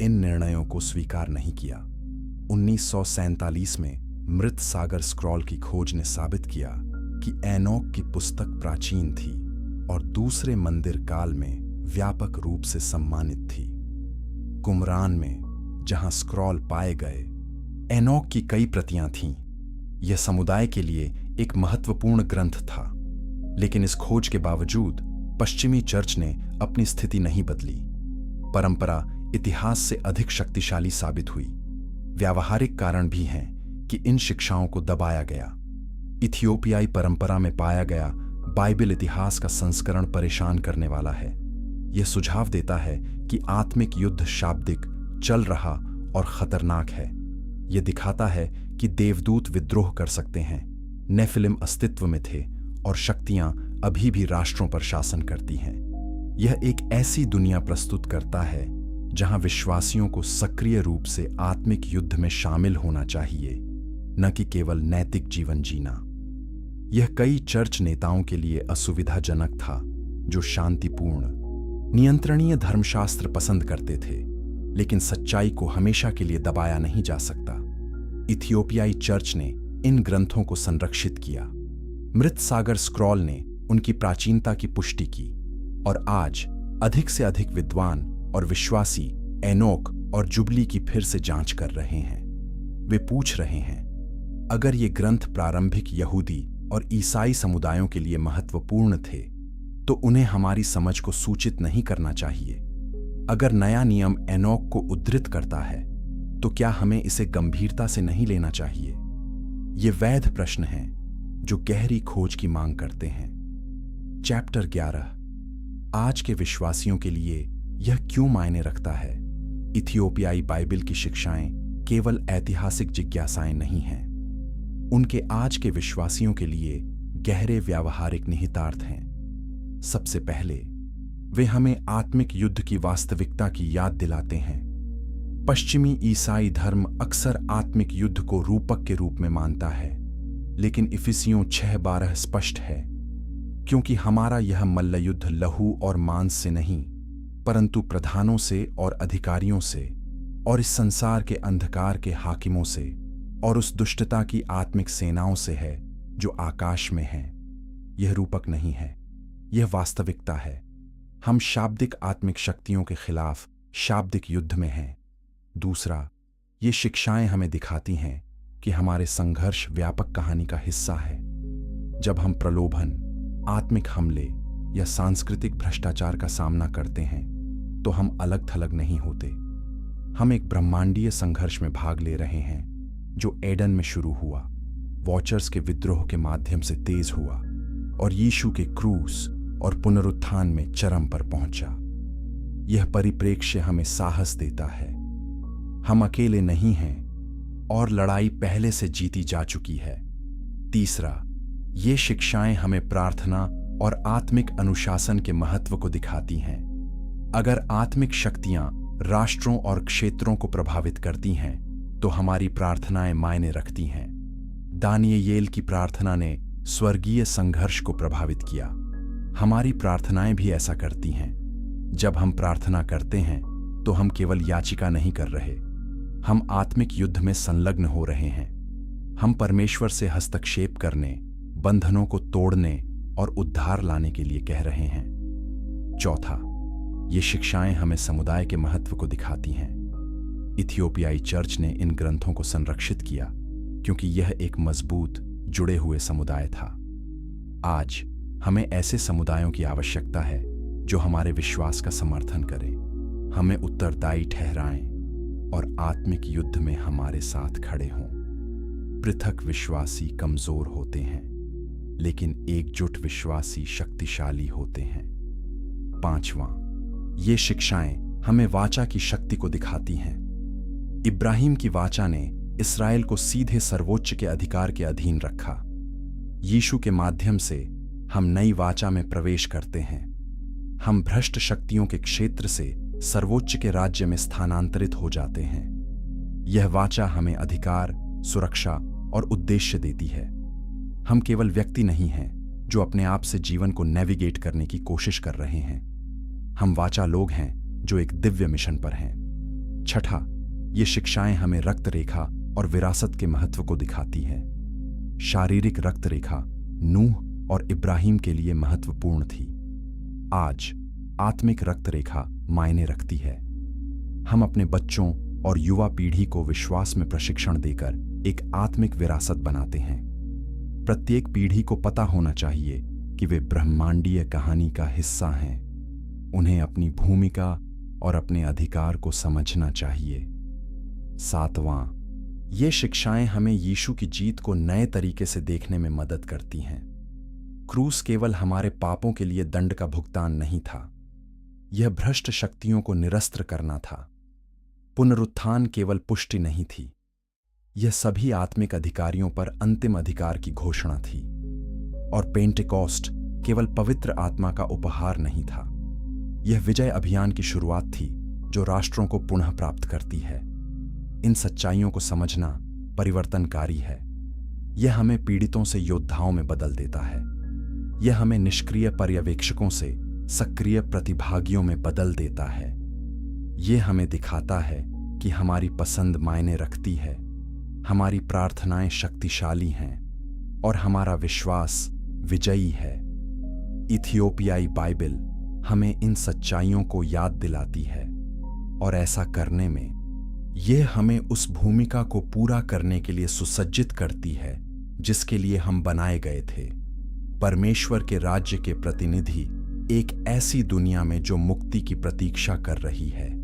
इन निर्णयों को स्वीकार नहीं किया। 1947 में मृत सागर स्क्रॉल की खोज ने साबित किया कि एनोक की पुस्तक प्राचीन थी और दूसरे मंदिर काल में व्यापक रूप से सम्मानित थी। कुमरान में जहां स्क्रॉल पाए गए, एनोक की कई प्रतियां थीं। यह समुदाय के लिए एक महत्वपूर्ण ग्रंथ था, लेकिन इस खोज के बावजूद पश्चिमी चर्च ने अपनी स्थिति नहीं बदली। परंपरा इतिहास से अधिक शक्तिशाली साबित हुई। व्यावहारिक कारण भी हैं कि इन शिक्षाओं को दबाया गया। इथियोपियाई परंपरा में पाया गया बाइबल इतिहास का संस्करण परेशान करने वाला है। यह सुझाव देता है कि आत्मिक युद्ध शाब्दिक, चल रहा और खतरनाक है। यह दिखाता है कि देवदूत विद्रोह कर सकते हैं, नेफिलिम अस्तित्व में थे और शक्तियां अभी भी राष्ट्रों पर शासन करती हैं। यह एक ऐसी दुनिया प्रस्तुत करता है जहां विश्वासियों को सक्रिय रूप से आत्मिक युद्ध में शामिल होना चाहिए, न कि केवल नैतिक जीवन जीना। यह कई चर्च नेताओं के लिए असुविधाजनक था, जो शांतिपूर्ण, नियंत्रणीय धर्मशास्त्र पसंद करते थे, लेकिन सच्चाई को हमेशा के लिए दबाया नहीं जा सकता। इथियोपियाई चर्च ने इन ग्रंथों को संरक्षित किया। मृत सागर स्क्रॉल ने उनकी प्राचीनता की पुष्टि की, और आज अधिक से अधिक विद्वान और विश्वासी एनोक और जुबली की फिर से जांच कर रहे हैं। वे पूछ रहे हैं, अगर ये ग्रंथ प्रारंभिक यहूदी और ईसाई समुदायों के लिए महत्वपूर्ण थे, तो उन्हें हमारी समझ को सूचित नहीं करना चाहिए। अगर नया नियम एनोक को उद्धृत करता है, तो क्या हमें इसे गंभीरता से नहीं लेना चाहिए? ये वैध प्रश्न हैं जो गहरी खोज की मांग करते हैं। चैप्टर 11, आज के विश्वासियों के लिए यह क्यों मायने रखता है? इथियोपियाई बाइबल की शिक्षाएं केवल ऐतिहासिक जिज्ञासाएं नहीं हैं। उनके आज के विश्वासियों के लिए गहरे व्यावहारिक निहितार्थ हैं। सबसे पहले, वे हमें आत्मिक युद्ध की वास्तविकता की याद दिलाते हैं। पश्चिमी ईसाई धर्म अक्सर आत्मिक युद्ध को रूपक के रूप में मानता है, लेकिन इफिसियों 6:12 स्पष्ट है, क्योंकि हमारा यह मल्लयुद्ध लहू और मांस से नहीं, परंतु प्रधानों से और अधिकारियों से और इस संसार के अंधकार के हाकिमों से और उस दुष्टता की आत्मिक सेनाओं से है जो आकाश में है। यह रूपक नहीं है, यह वास्तविकता है। हम शाब्दिक आत्मिक शक्तियों के खिलाफ शाब्दिक युद्ध में हैं। दूसरा, ये शिक्षाएं हमें दिखाती हैं कि हमारे संघर्ष व्यापक कहानी का हिस्सा है। जब हम प्रलोभन, आत्मिक हमले या सांस्कृतिक भ्रष्टाचार का सामना करते हैं, तो हम अलग थलग नहीं होते। हम एक ब्रह्मांडीय संघर्ष में भाग ले रहे हैं, जो एडन में शुरू हुआ, वॉचर्स के विद्रोह के माध्यम से तेज हुआ और यीशु के क्रूस और पुनरुत्थान में चरम पर पहुंचा। यह परिप्रेक्ष्य हमें साहस देता है। हम अकेले नहीं हैं और लड़ाई पहले से जीती जा चुकी है। तीसरा, ये शिक्षाएं हमें प्रार्थना और आत्मिक अनुशासन के महत्व को दिखाती हैं। अगर आत्मिक शक्तियां राष्ट्रों और क्षेत्रों को प्रभावित करती हैं, तो हमारी प्रार्थनाएं मायने रखती हैं। दानियेल की प्रार्थना ने स्वर्गीय संघर्ष को प्रभावित किया। हमारी प्रार्थनाएं भी ऐसा करती हैं। जब हम प्रार्थना करते हैं, तो हम केवल याचिका नहीं कर रहे, हम आत्मिक युद्ध में संलग्न हो रहे हैं। हम परमेश्वर से हस्तक्षेप करने, बंधनों को तोड़ने और उद्धार लाने के लिए कह रहे हैं। चौथा, ये शिक्षाएं हमें समुदाय के महत्व को दिखाती हैं। इथियोपियाई चर्च ने इन ग्रंथों को संरक्षित किया क्योंकि यह एक मजबूत, जुड़े हुए समुदाय था। आज हमें ऐसे समुदायों की आवश्यकता है जो हमारे विश्वास का समर्थन करें, हमें उत्तरदायी ठहराएं और आत्मिक युद्ध में हमारे साथ खड़े हों। पृथक विश्वासी कमजोर होते हैं, लेकिन एकजुट विश्वासी शक्तिशाली होते हैं। पांचवां, ये शिक्षाएं हमें वाचा की शक्ति को दिखाती हैं। इब्राहिम की वाचा ने इस्राएल को सीधे सर्वोच्च के अधिकार के अधीन रखा। यीशु के माध्यम से हम नई वाचा में प्रवेश करते हैं। हम भ्रष्ट शक्तियों के क्षेत्र से सर्वोच्च के राज्य में स्थानांतरित हो जाते हैं। यह वाचा हमें अधिकार, सुरक्षा और उद्देश्य देती है। हम केवल व्यक्ति नहीं हैं जो अपने आप से जीवन को नेविगेट करने की कोशिश कर रहे हैं। हम वाचा लोग हैं जो एक दिव्य मिशन पर हैं। छठा, ये शिक्षाएं हमें रक्त रेखा और विरासत के महत्व को दिखाती हैं। शारीरिक रक्त रेखा नूह और इब्राहिम के लिए महत्वपूर्ण थी। आज आत्मिक रक्त रेखा मायने रखती है। हम अपने बच्चों और युवा पीढ़ी को विश्वास में प्रशिक्षण देकर एक आत्मिक विरासत बनाते हैं। प्रत्येक पीढ़ी को पता होना चाहिए कि वे ब्रह्मांडीय कहानी का हिस्सा हैं। उन्हें अपनी भूमिका और अपने अधिकार को समझना चाहिए। सातवां, ये शिक्षाएं हमें यीशु की जीत को नए तरीके से देखने में मदद करती हैं। क्रूस केवल हमारे पापों के लिए दंड का भुगतान नहीं था, यह भ्रष्ट शक्तियों को निरस्त करना था। पुनरुत्थान केवल पुष्टि नहीं थी, यह सभी आत्मिक अधिकारियों पर अंतिम अधिकार की घोषणा थी। और पेंटेकोस्ट केवल पवित्र आत्मा का उपहार नहीं था, यह विजय अभियान की शुरुआत थी जो राष्ट्रों को पुनः प्राप्त करती है। इन सच्चाइयों को समझना परिवर्तनकारी है। यह हमें पीड़ितों से योद्धाओं में बदल देता है। यह हमें निष्क्रिय पर्यवेक्षकों से सक्रिय प्रतिभागियों में बदल देता है। यह हमें दिखाता है कि हमारी पसंद मायने रखती है, हमारी प्रार्थनाएं शक्तिशाली हैं और हमारा विश्वास विजयी है। इथियोपियाई बाइबल हमें इन सच्चाइयों को याद दिलाती है और ऐसा करने में यह हमें उस भूमिका को पूरा करने के लिए सुसज्जित करती है जिसके लिए हम बनाए गए थे। परमेश्वर के राज्य के प्रतिनिधि एक ऐसी दुनिया में जो मुक्ति की प्रतीक्षा कर रही है।